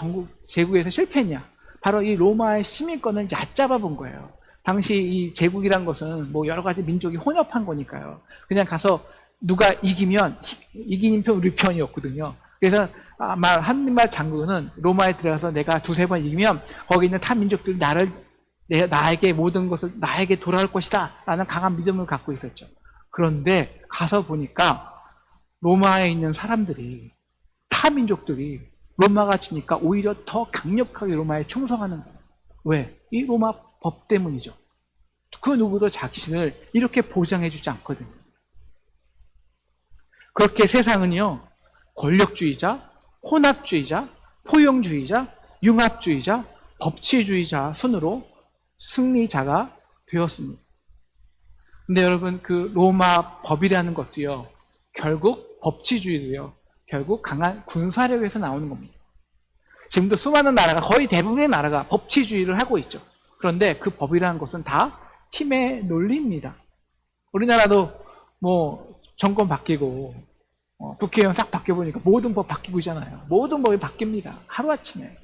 제국에서 실패했냐? 바로 이 로마의 시민권을 얕잡아 본 거예요. 당시 이 제국이란 것은 뭐 여러 가지 민족이 혼합한 거니까요. 그냥 가서 누가 이기면 이기는 편 우리 편이었거든요. 그래서 아마 한니발 장군은 로마에 들어가서 내가 두세 번 이기면 거기 있는 타 민족들이 나에게 모든 것을 나에게 돌아올 것이다 라는 강한 믿음을 갖고 있었죠. 그런데 가서 보니까 로마에 있는 사람들이 타 민족들이 로마가 지니까 오히려 더 강력하게 로마에 충성하는 거예요. 왜? 이 로마 법 때문이죠. 그 누구도 자신을 이렇게 보장해주지 않거든요. 그렇게 세상은요, 권력주의자, 혼합주의자, 포용주의자, 융합주의자, 법치주의자 순으로 승리자가 되었습니다. 근데 여러분, 그 로마 법이라는 것도요, 결국 법치주의도요, 결국 강한 군사력에서 나오는 겁니다. 지금도 수많은 나라가, 거의 대부분의 나라가 법치주의를 하고 있죠. 그런데 그 법이라는 것은 다 힘의 논리입니다. 우리나라도 뭐 정권 바뀌고 국회의원 싹 바뀌어보니까 모든 법 바뀌고 있잖아요. 모든 법이 바뀝니다. 하루아침에.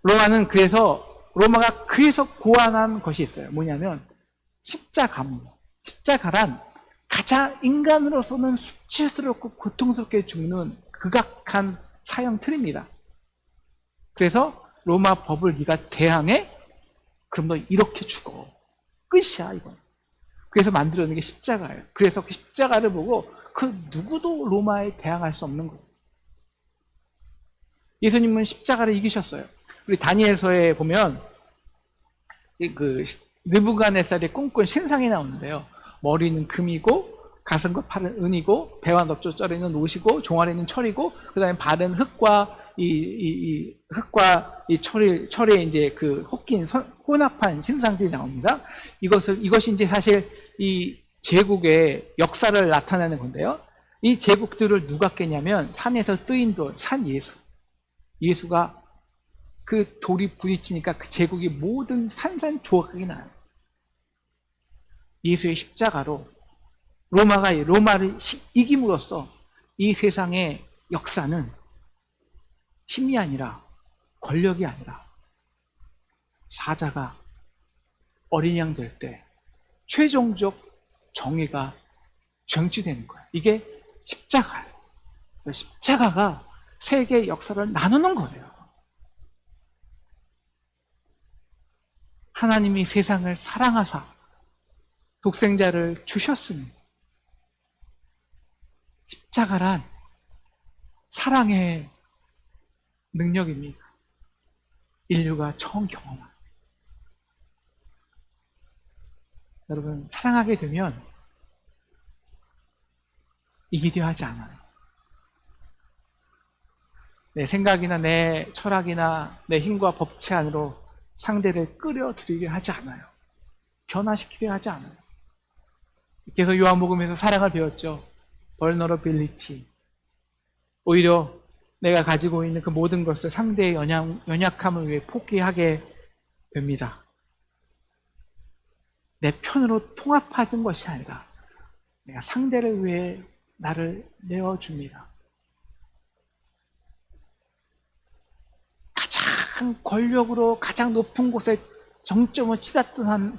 로마가 그래서 고안한 것이 있어요. 뭐냐면 십자가입니다. 십자가란 가장 인간으로서는 수치스럽고 고통스럽게 죽는 극악한 사형 틀입니다. 그래서 로마 법을 네가 대항해? 그럼 너 이렇게 죽어. 끝이야, 이건. 그래서 만들어낸 게 십자가예요. 그래서 그 십자가를 보고 그 누구도 로마에 대항할 수 없는 거예요. 예수님은 십자가를 이기셨어요. 우리 다니엘서에 보면 그 느부갓네살의 꿈꾼 신상이 나오는데요. 머리는 금이고 가슴과 팔은 은이고 배와 넙조쩌리는 옷이고 종아리는 철이고 그다음에 발은 흙과 이 철에 이제 그 혼합한 신상들이 나옵니다. 이것이 이제 사실 이 제국의 역사를 나타내는 건데요. 이 제국들을 누가 깼냐면 산에서 뜨인 돌, 산 예수가 그 돌이 부딪히니까 그 제국이 모든 산산조각이 나요. 예수의 십자가로 로마를 이김으로써 이 세상의 역사는 힘이 아니라 권력이 아니라 사자가 어린 양 될 때 최종적 정의가 정치되는 거예요. 이게 십자가예요. 십자가가 세계의 역사를 나누는 거예요. 하나님이 세상을 사랑하사 독생자를 주셨으니 십자가란 사랑의 능력입니다. 인류가 처음 경험한. 여러분, 사랑하게 되면 이기려 하지 않아요. 내 생각이나 내 철학이나 내 힘과 법치 안으로 상대를 끌어들이려 하지 않아요. 변화시키려 하지 않아요. 그래서 요한복음에서 사랑을 배웠죠. vulnerability. 오히려 내가 가지고 있는 그 모든 것을 상대의 연약함을 위해 포기하게 됩니다. 내 편으로 통합하던 것이 아니라 내가 상대를 위해 나를 내어줍니다. 가장 권력으로 가장 높은 곳에 정점을 치닫던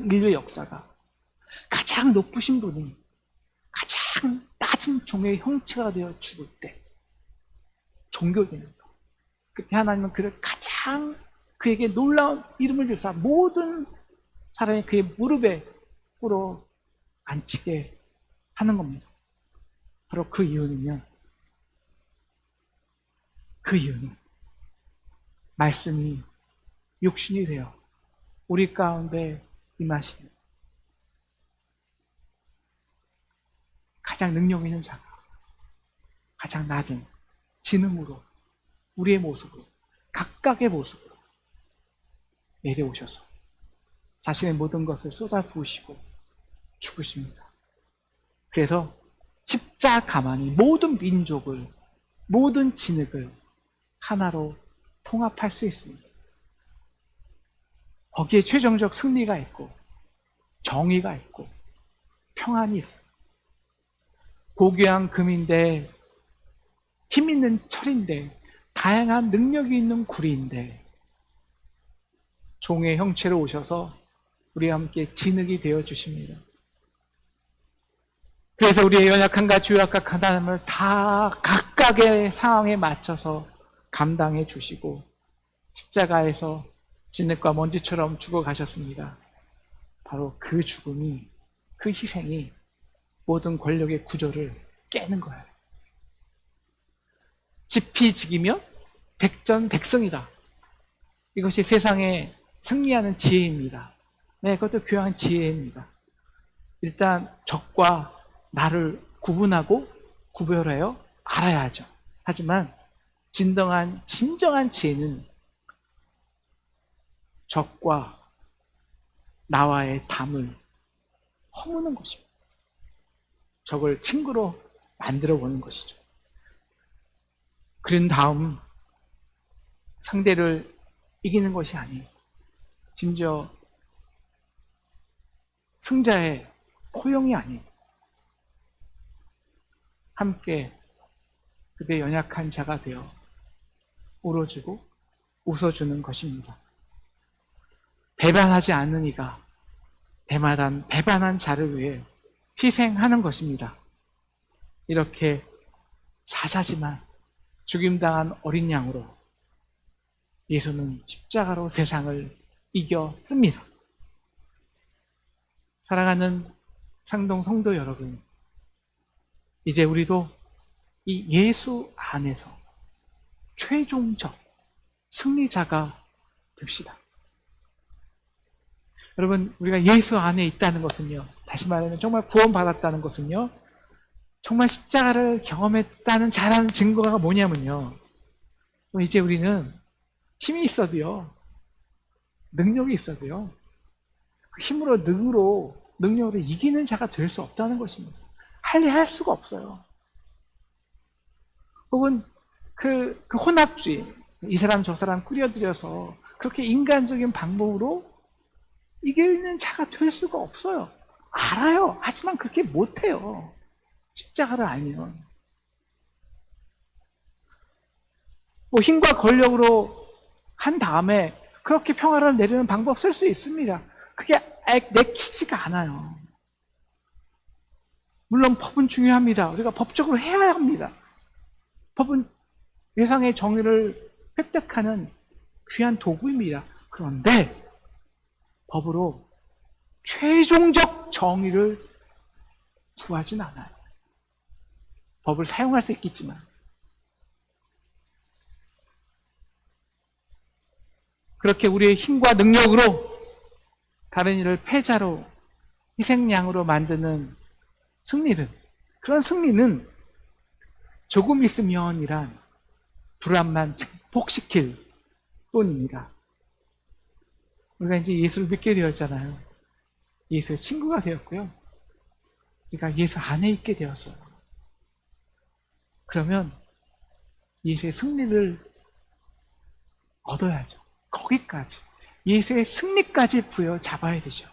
인류의 역사가 가장 높으신 분이 가장 낮은 종의 형체가 되어 죽을 때 종교되는 것. 그때 하나님은 그를 가장 그에게 놀라운 이름을 주사 모든 사람이 그의 무릎에 꿇어 앉히게 하는 겁니다. 바로 그 이유는 말씀이 육신이 되어 우리 가운데 임하시는 가장 능력 있는 자가 가장 낮은 지능으로 우리의 모습으로 각각의 모습으로 내려오셔서 자신의 모든 것을 쏟아부으시고 죽으십니다. 그래서 십자가만이 모든 민족을 모든 진흙을 하나로 통합할 수 있습니다. 거기에 최종적 승리가 있고 정의가 있고 평안이 있습니다. 고귀한 금인데 힘있는 철인데 다양한 능력이 있는 구리인데 종의 형체로 오셔서 우리와 함께 진흙이 되어 주십니다. 그래서 우리의 연약함과 죄악과 가난함을 다 각각의 상황에 맞춰서 감당해 주시고 십자가에서 진흙과 먼지처럼 죽어가셨습니다. 바로 그 죽음이, 그 희생이 모든 권력의 구조를 깨는 거예요. 지피지기면 백전백승이다. 이것이 세상에 승리하는 지혜입니다. 네, 그것도 귀한 지혜입니다. 일단 적과 나를 구분하고 구별하여 알아야죠. 하지만 진정한 지혜는 적과 나와의 담을 허무는 것입니다. 적을 친구로 만들어 보는 것이죠. 그런 다음 상대를 이기는 것이 아니에요. 심지어 승자의 포용이 아니에요. 함께 그대 연약한 자가 되어 울어주고 웃어주는 것입니다. 배반하지 않는 이가 배반한 자를 위해 희생하는 것입니다. 이렇게 사자지만 죽임당한 어린 양으로 예수는 십자가로 세상을 이겼습니다. 사랑하는 상동 성도 여러분, 이제 우리도 이 예수 안에서 최종적 승리자가 됩시다. 여러분, 우리가 예수 안에 있다는 것은요, 다시 말하면 정말 구원받았다는 것은요, 정말 십자가를 경험했다는 잘하는 증거가 뭐냐면요, 이제 우리는 힘이 있어도요, 능력이 있어도요, 그 힘으로 능력으로 이기는 자가 될 수 없다는 것입니다. 할 수가 없어요. 혹은 그 혼합주의, 이 사람 저 사람 끌어들여서 그렇게 인간적인 방법으로 이기는 자가 될 수가 없어요. 알아요. 하지만 그렇게 못해요. 십자가를 알면. 힘과 권력으로 한 다음에 그렇게 평화를 내리는 방법 쓸 수 있습니다. 그게 내키지가 않아요. 물론 법은 중요합니다. 우리가 법적으로 해야 합니다. 법은 세상의 정의를 획득하는 귀한 도구입니다. 그런데 법으로 최종적 정의를 구하진 않아요. 법을 사용할 수 있겠지만. 그렇게 우리의 힘과 능력으로 다른 이를 패자로 희생양으로 만드는 승리는, 그런 승리는 조금 있으면이란 불안만 증폭시킬 뿐입니다. 우리가 이제 예수를 믿게 되었잖아요. 예수의 친구가 되었고요. 우리가 예수 안에 있게 되었어요. 그러면 예수의 승리를 얻어야죠. 거기까지. 예수의 승리까지 부여잡아야 되죠.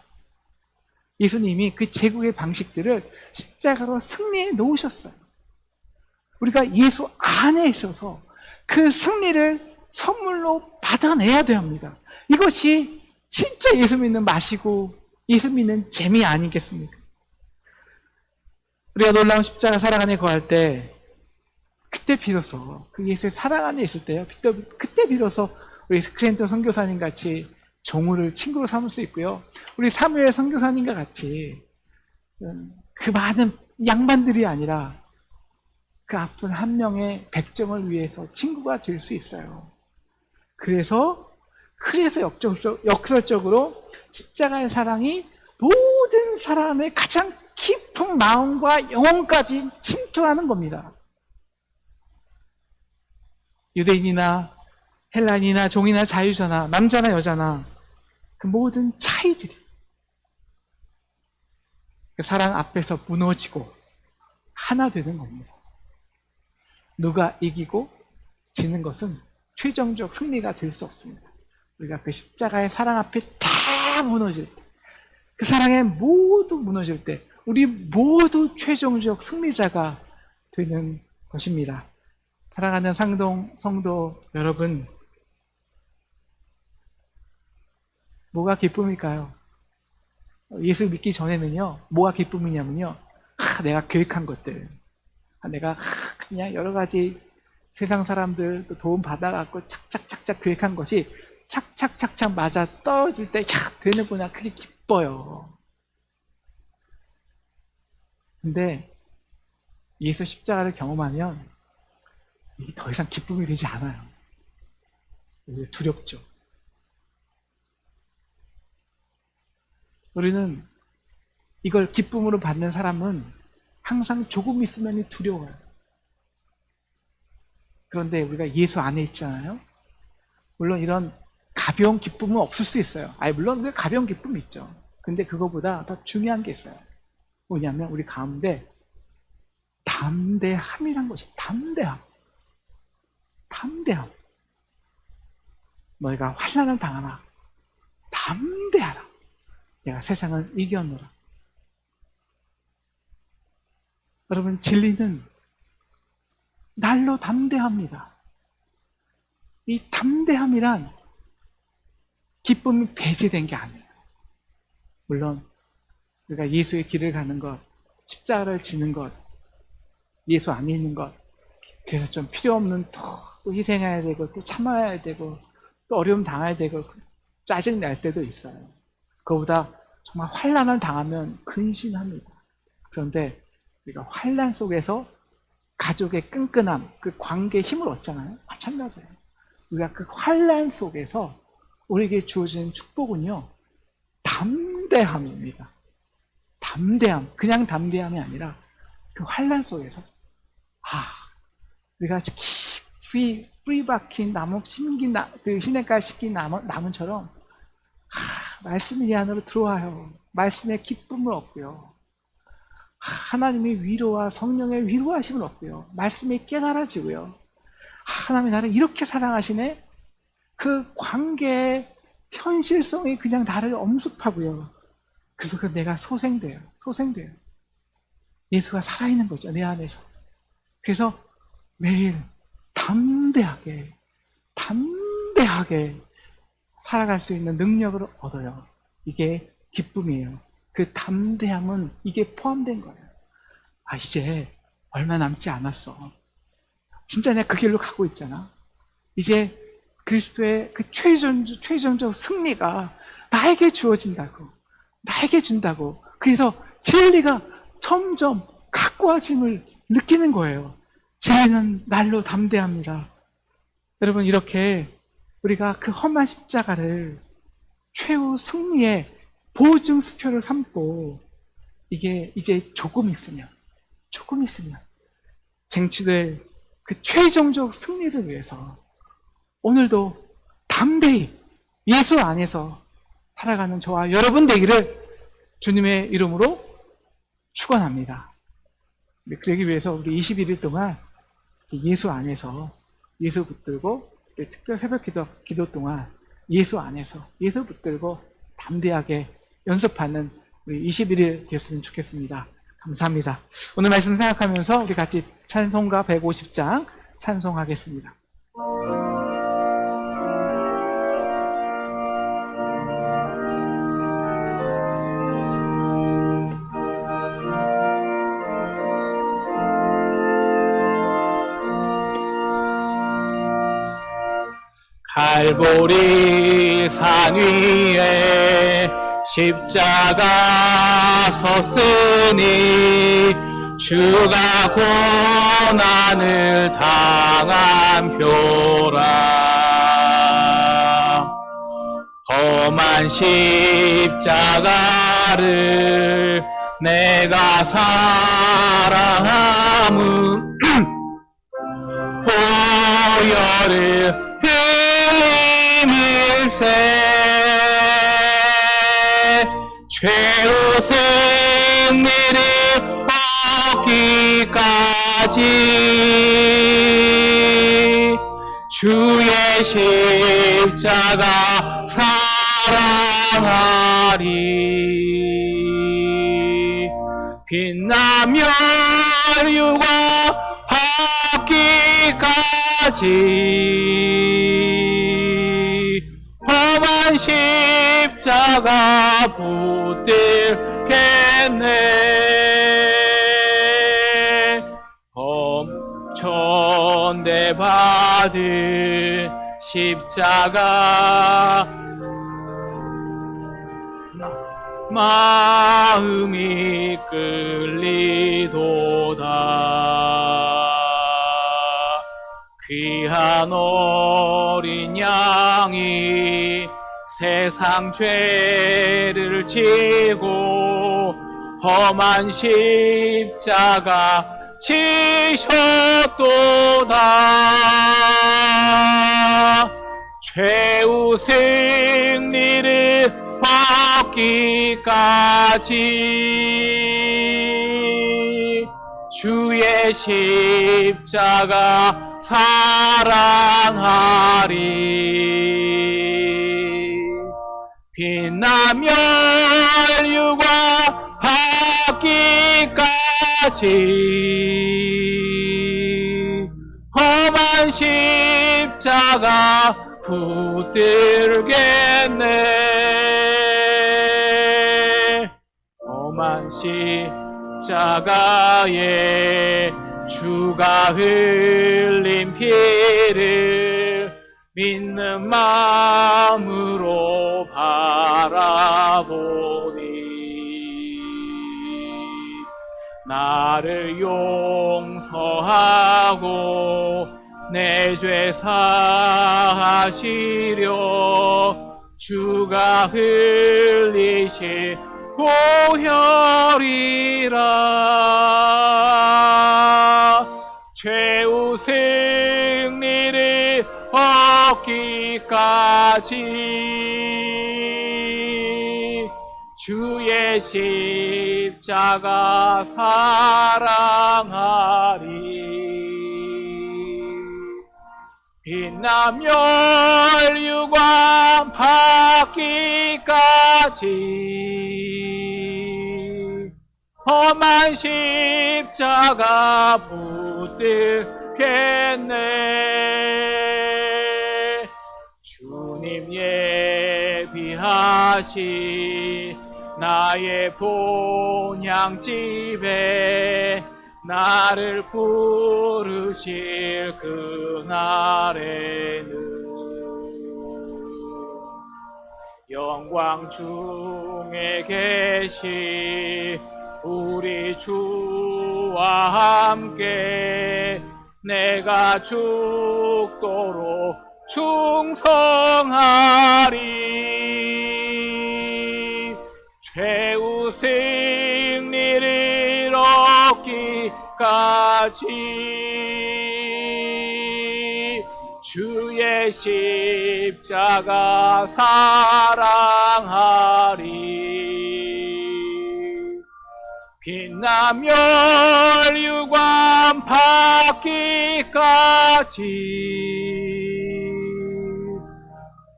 예수님이 그 제국의 방식들을 십자가로 승리해 놓으셨어요. 우리가 예수 안에 있어서 그 승리를 선물로 받아내야 됩니다. 이것이 진짜 예수 믿는 맛이고 예수 믿는 재미 아니겠습니까? 우리가 놀라운 십자가 사랑 안에 거할 때, 그때 비로소 그 예수의 사랑 안에 있을 때요, 그때 비로소 우리 스크랜턴 선교사님 같이 종우를 친구로 삼을 수 있고요, 우리 사무엘 선교사님과 같이 그 많은 양반들이 아니라 그 아픈 한 명의 백정을 위해서 친구가 될 수 있어요. 그래서 역설적으로 십자가의 사랑이 모든 사람의 가장 깊은 마음과 영혼까지 침투하는 겁니다. 유대인이나 헬라인이나 종이나 자유자나 남자나 여자나 그 모든 차이들이 그 사랑 앞에서 무너지고 하나 되는 겁니다. 누가 이기고 지는 것은 최종적 승리가 될 수 없습니다. 우리가 그 십자가의 사랑 앞에 다 무너질 때, 그 사랑에 모두 무너질 때 우리 모두 최종적 승리자가 되는 것입니다. 사랑하는 성도 여러분, 뭐가 기쁨일까요? 예수 믿기 전에는요, 뭐가 기쁨이냐면요, 내가 계획한 것들, 내가 그냥 여러 가지 세상 사람들 도움 받아갖고 착착착착 계획한 것이 착착착착 맞아 떨어질 때, 되는구나, 그게 기뻐요. 근데 예수 십자가를 경험하면 이게 더 이상 기쁨이 되지 않아요. 오히려 두렵죠. 우리는 이걸 기쁨으로 받는 사람은 항상 조금 있으면 두려워요. 그런데 우리가 예수 안에 있잖아요. 물론 이런 가벼운 기쁨은 없을 수 있어요. 물론 우리가 가벼운 기쁨이 있죠. 근데 그거보다 더 중요한 게 있어요. 뭐냐면 우리 가운데 담대함이란 것이, 담대함. 너희가 환난을 당하나 담대하라. 내가 세상을 이겨노라. 여러분, 진리는 날로 담대합니다. 이 담대함이란 기쁨이 배제된 게 아니에요. 물론 우리가 예수의 길을 가는 것, 십자가를 지는 것, 예수 안에 있는 것, 그래서 좀 필요 없는 또 희생해야 되고 또 참아야 되고 또 어려움 당해야 되고 짜증 날 때도 있어요. 그거보다 정말 환난을 당하면 근심합니다. 그런데 우리가 환난 속에서 가족의 끈끈함, 그 관계의 힘을 얻잖아요. 마찬가지예요. 우리가 그 환난 속에서 우리에게 주어진 축복은요, 담대함입니다. 담대함, 그냥 담대함이 아니라 그 환난 속에서 우리가 깊이 뿌리 박힌 나무, 그 시냇가에 심긴 나무처럼 말씀이 이 안으로 들어와요. 말씀의 기쁨을 얻고요. 하나님의 위로와 성령의 위로하심을 얻고요. 말씀이 깨달아지고요. 하나님이 나를 이렇게 사랑하시네? 그 관계의 현실성이 그냥 나를 엄습하고요. 그래서 내가 소생돼요. 예수가 살아있는 거죠, 내 안에서. 그래서 매일 담대하게 살아갈 수 있는 능력을 얻어요. 이게 기쁨이에요. 그 담대함은 이게 포함된 거예요. 이제 얼마 남지 않았어. 진짜 내가 그 길로 가고 있잖아. 이제 그리스도의 그 최종적 승리가 나에게 주어진다고. 나에게 준다고. 그래서 진리가 점점 갖고와짐을 느끼는 거예요. 진리는 날로 담대합니다. 여러분, 이렇게 우리가 그 험한 십자가를 최후 승리의 보증 수표를 삼고, 이게 이제 조금 있으면 쟁취될 그 최종적 승리를 위해서 오늘도 담대히 예수 안에서 살아가는 저와 여러분 되기를 주님의 이름으로 축원합니다. 그러기 위해서 우리 21일 동안 예수 안에서 예수 붙들고, 특별 새벽 기도 동안 예수 안에서 예수 붙들고 담대하게 연습하는 우리 21일 되었으면 좋겠습니다. 감사합니다. 오늘 말씀 생각하면서 우리 같이 찬송가 150장 찬송하겠습니다. 갈보리 산 위에 십자가 섰으니 주가 고난을 당한 표라. 험한 십자가를 내가 사랑함은 보혈을 흘림일세. 최후 승리를 얻기까지 주의 십자가 사랑하리. 빛나며 혈유가 받기까지 험한 십자가 붙들겠네. 천대 받은 십자가 마음이 끌리도다. 귀한 어린 양이 세상 죄를 지고 험한 십자가 지셨도다. 최후 승리를 얻기까지 주의 십자가 사랑하리. 빛나며 혈유가 받기까지 험한 십자가 붙들겠네. 험한 십자가에 주가 흘린 피를 믿는 마음으로 바라보니 나를 용서하고 내 죄 사하시려 주가 흘리신 보혈이라. 최후 승리를 얻기까지 주의 십자가 사랑하리. 빛나며 혈유관 받기까지 험한 십자가 붙들겠네. 주님 예비하신 나의 본향집에 나를 부르실 그날에는 영광 중에 계시 우리 주와 함께 내가 죽도록 충성하리. 최후 승리를 얻기까지 주의 십자가 사랑하리. 빛나며 율관 받기까지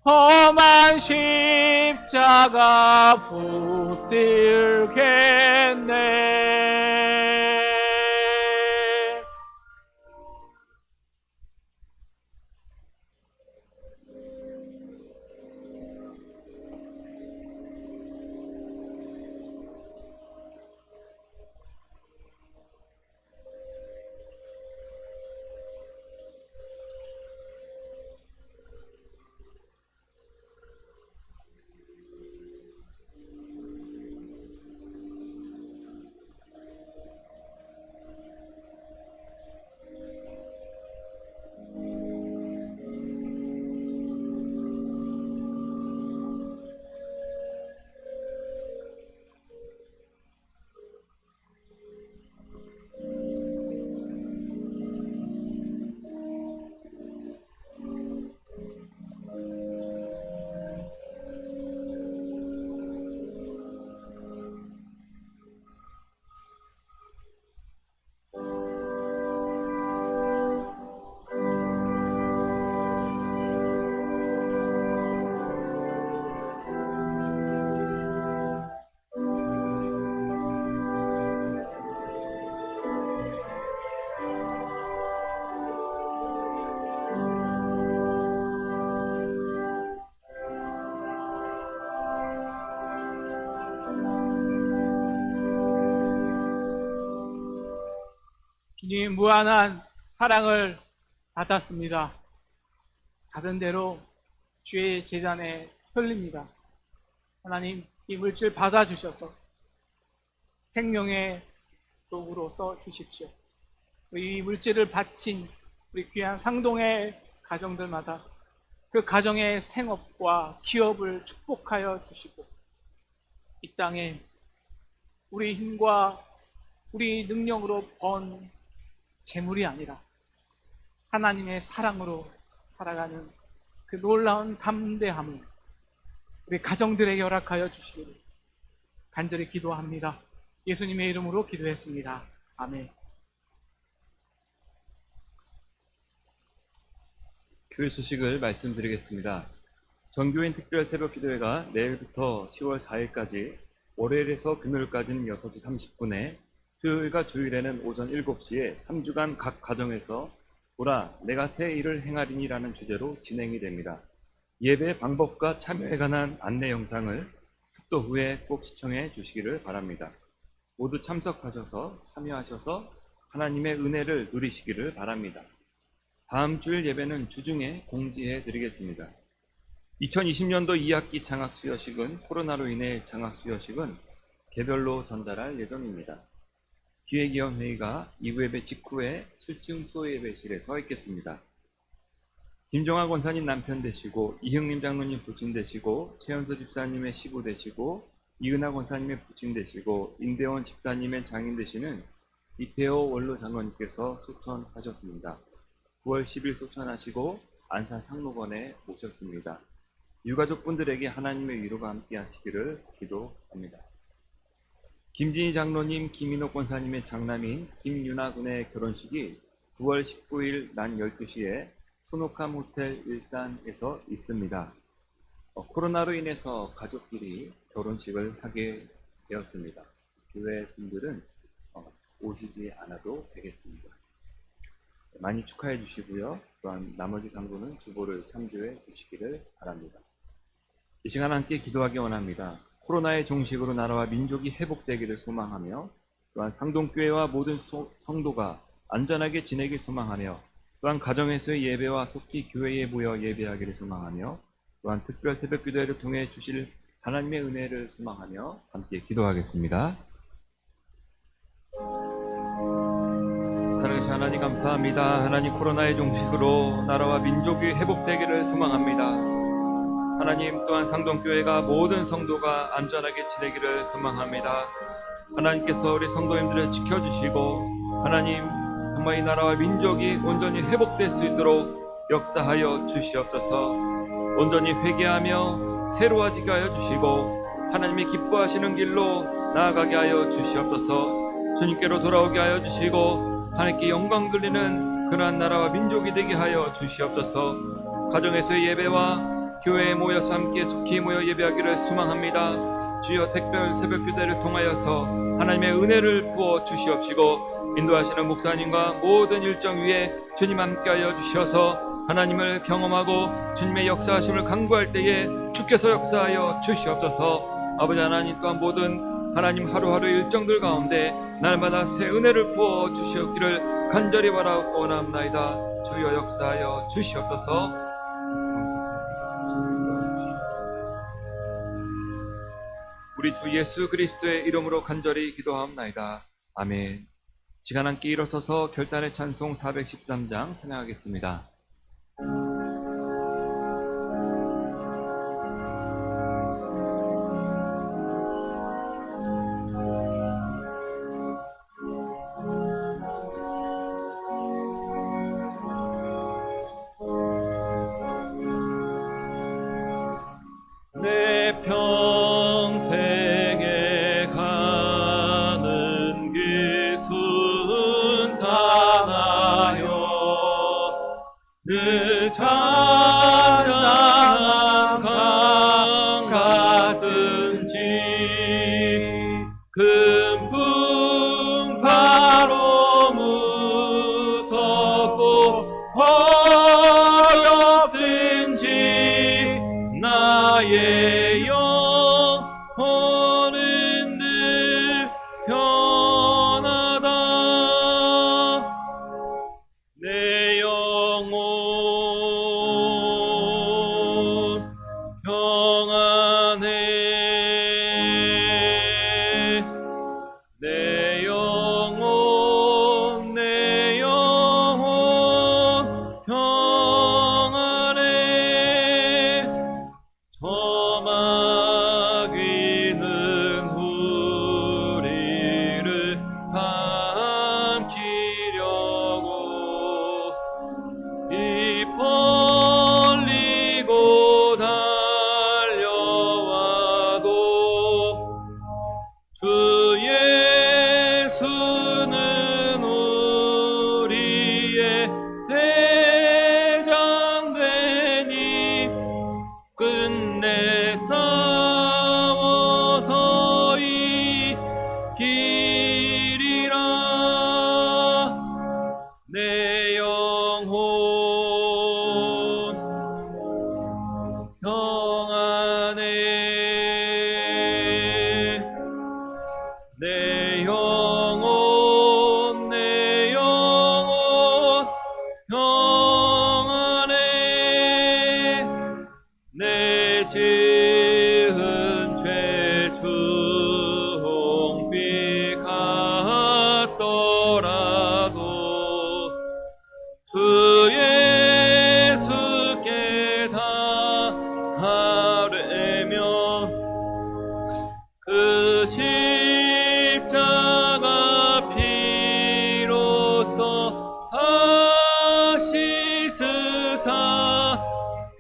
험한 십자가 붙들겠네. 주님 무한한 사랑을 받았습니다. 받은 대로 주의 제단에 흘립니다. 하나님, 이 물질 받아주셔서 생명의 도구로 써주십시오. 이 물질을 바친 우리 귀한 상동의 가정들마다 그 가정의 생업과 기업을 축복하여 주시고, 이 땅에 우리 힘과 우리 능력으로 번 재물이 아니라 하나님의 사랑으로 살아가는 그 놀라운 담대함을 우리 가정들에게 허락하여 주시기를 간절히 기도합니다. 예수님의 이름으로 기도했습니다. 아멘. 교회 소식을 말씀드리겠습니다. 전교인 특별 새벽 기도회가 내일부터 10월 4일까지 월요일에서 금요일까지는 6시 30분에 토요일과 주일에는 오전 7시에 3주간 각 가정에서 보라 내가 새 일을 행하리니라는 주제로 진행이 됩니다. 예배 방법과 참여에 관한 안내 영상을 축도 후에 꼭 시청해 주시기를 바랍니다. 모두 참석하셔서 참여하셔서 하나님의 은혜를 누리시기를 바랍니다. 다음 주일 예배는 주중에 공지해 드리겠습니다. 2020년도 2학기 장학수여식은 코로나로 인해 장학수여식은 개별로 전달할 예정입니다. 기획위원회의가 2부 예배 직후에 7층 수호예배실에서 있겠습니다. 김종학 원사님 남편 되시고 이형림 장로님 부친 되시고 최연서 집사님의 시부 되시고 이은학 원사님의 부친 되시고 임대원 집사님의 장인 되시는 이태호 원로 장로님께서 소천하셨습니다. 9월 10일 소천하시고 안산 상록원에 모셨습니다. 유가족분들에게 하나님의 위로가 함께 하시기를 기도합니다. 김진희 장로님, 김인옥 권사님의 장남인 김윤아 군의 결혼식이 9월 19일 낮 12시에 소노캄 호텔 일산에서 있습니다. 코로나로 인해서 가족끼리 결혼식을 하게 되었습니다. 교회 분들은 오시지 않아도 되겠습니다. 많이 축하해 주시고요. 또한 나머지 강도는 주보를 참조해 주시기를 바랍니다. 이 시간 함께 기도하기 원합니다. 코로나의 종식으로 나라와 민족이 회복되기를 소망하며 또한 상동교회와 모든 성도가 안전하게 지내길 소망하며 또한 가정에서의 예배와 속히 교회에 모여 예배하기를 소망하며 또한 특별 새벽 기도회를 통해 주실 하나님의 은혜를 소망하며 함께 기도하겠습니다. 살아계신 하나님 감사합니다. 하나님, 코로나의 종식으로 나라와 민족이 회복되기를 소망합니다. 하나님, 또한 상동교회가 모든 성도가 안전하게 지내기를 소망합니다. 하나님께서 우리 성도님들을 지켜주시고 하나님, 정말 이 나라와 민족이 온전히 회복될 수 있도록 역사하여 주시옵소서. 온전히 회개하며 새로워지게 하여 주시고 하나님이 기뻐하시는 길로 나아가게 하여 주시옵소서. 주님께로 돌아오게 하여 주시고 하나님께 영광 돌리는 그러한 나라와 민족이 되게 하여 주시옵소서. 가정에서의 예배와 교회에 모여서 함께 속히 모여 예배하기를 소망합니다. 주여, 특별 새벽 기도회를 통하여서 하나님의 은혜를 부어 주시옵시고 인도하시는 목사님과 모든 일정 위에 주님 함께하여 주셔서 하나님을 경험하고 주님의 역사하심을 간구할 때에 주께서 역사하여 주시옵소서. 아버지 하나님, 또한 모든 하나님 하루하루 일정들 가운데 날마다 새 은혜를 부어 주시옵기를 간절히 바라고 원합나이다. 주여 역사하여 주시옵소서. 우리 주 예수 그리스도의 이름으로 간절히 기도하옵나이다. 아멘. 시간 함께 일어서서 결단의 찬송 413장 찬양하겠습니다. 내 평생에 가는 길 순탄하여 늘 찬란한 강 같은지 큰 풍파로 무섭고 어렵든지 나의 영혼은 늘 편하다. 내 영혼 평안해. 내 영혼 평안해. 저마귀는 우리를 삼키려고 입 벌리고 달려와도 주 예수는 우리의 대장되니 끝내 싸워서 이기리라. 내 영혼 평안해. 내 영혼 평안해. 내 지은 죄 중비 같더라도 주 예수께 다 하려면 그 십자가 피로써 다시 스사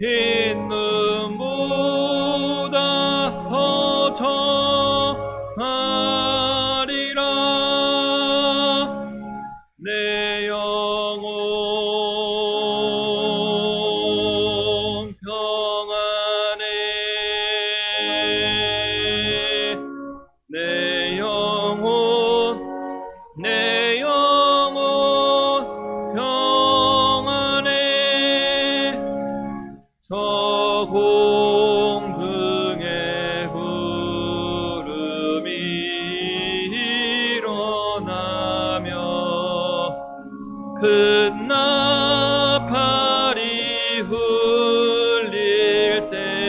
흰 눈보다 더 정하리라. 내 영혼 평안해. 내 영혼 평안해. 저 공중에 구름이 일어나며 큰 나팔이 울릴 때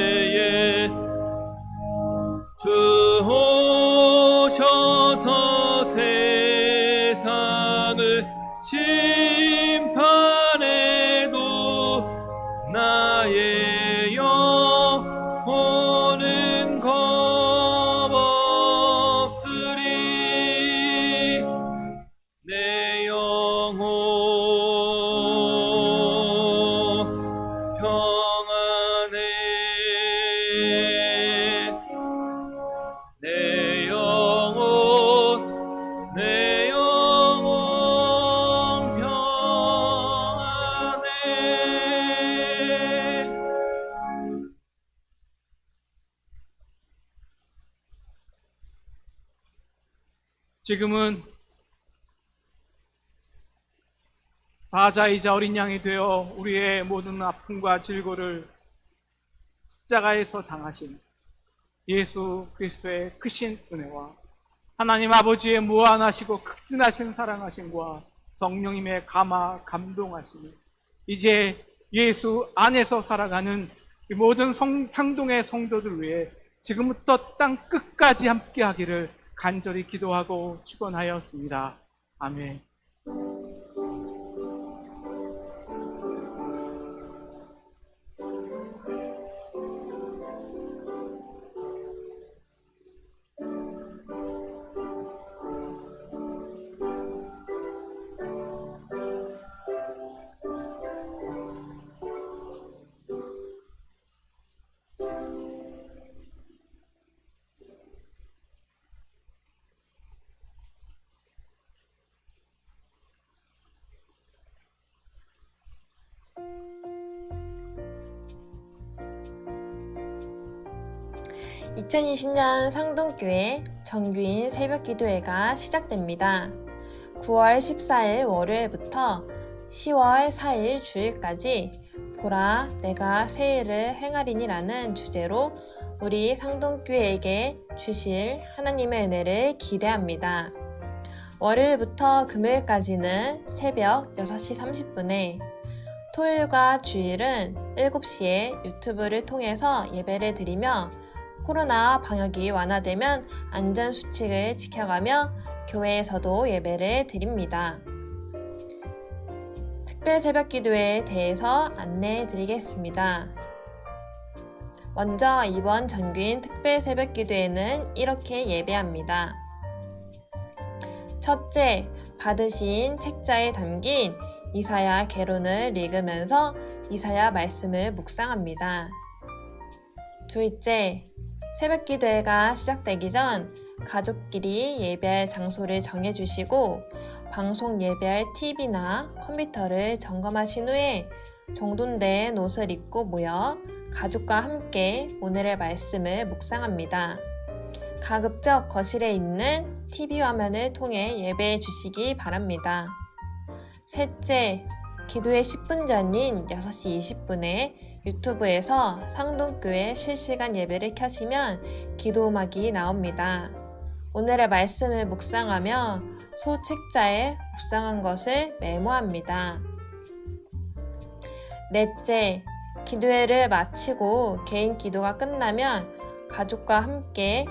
지금은 사자이자 어린 양이 되어 우리의 모든 아픔과 질고를 십자가에서 당하신 예수 그리스도의 크신 은혜와 하나님 아버지의 무한하시고 극진하신 사랑하심과 성령님의 감동하심이 이제 예수 안에서 살아가는 이 모든 상동의 성도들 위해 지금부터 땅 끝까지 함께 하기를 간절히 기도하고 축원하였습니다. 아멘. (2020년) 상동교회 정규인 새벽기도회가 시작됩니다. 9월 14일 월요일부터 10월 4일 주일까지 보라 내가 새 일을 행하리니라는 주제로 우리 상동교회에게 주실 하나님의 은혜를 기대합니다. 월요일부터 금요일까지는 새벽 6시 30분에, 토요일과 주일은 7시에 유튜브를 통해서 예배를 드리며 코로나 방역이 완화되면 안전수칙을 지켜가며 교회에서도 예배를 드립니다. 특별 새벽 기도에 대해서 안내해 드리겠습니다. 먼저 이번 정규인 특별 새벽 기도에는 이렇게 예배합니다. 첫째, 받으신 책자에 담긴 이사야 계론을 읽으면서 이사야 말씀을 묵상합니다. 둘째, 새벽 기도회가 시작되기 전 가족끼리 예배할 장소를 정해주시고 방송 예배할 TV나 컴퓨터를 점검하신 후에 정돈된 옷을 입고 모여 가족과 함께 오늘의 말씀을 묵상합니다. 가급적 거실에 있는 TV 화면을 통해 예배해 주시기 바랍니다. 셋째, 기도의 10분 전인 6시 20분에 유튜브에서 상동교회 실시간 예배를 켜시면 기도 음악이 나옵니다. 오늘의 말씀을 묵상하며 소책자에 묵상한 것을 메모합니다. 넷째, 기도회를 마치고 개인 기도가 끝나면 가족과 함께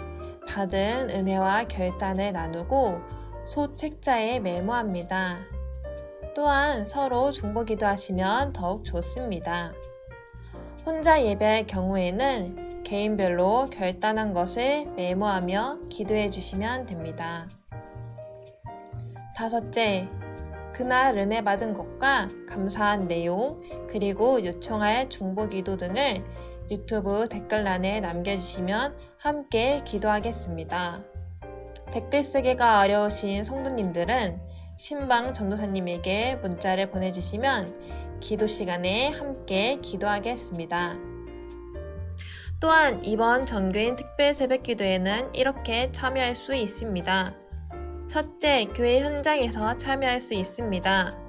받은 은혜와 결단을 나누고 소책자에 메모합니다. 또한 서로 중보 기도하시면 더욱 좋습니다. 혼자 예배할 경우에는 개인별로 결단한 것을 메모하며 기도해 주시면 됩니다. 다섯째, 그날 은혜 받은 것과 감사한 내용, 그리고 요청할 중보 기도 등을 유튜브 댓글란에 남겨주시면 함께 기도하겠습니다. 댓글 쓰기가 어려우신 성도님들은 신방 전도사님에게 문자를 보내주시면 기도 시간에 함께 기도하겠습니다. 또한 이번 정규인 특별 새벽 기도에는 이렇게 참여할 수 있습니다. 첫째, 교회 현장에서 참여할 수 있습니다.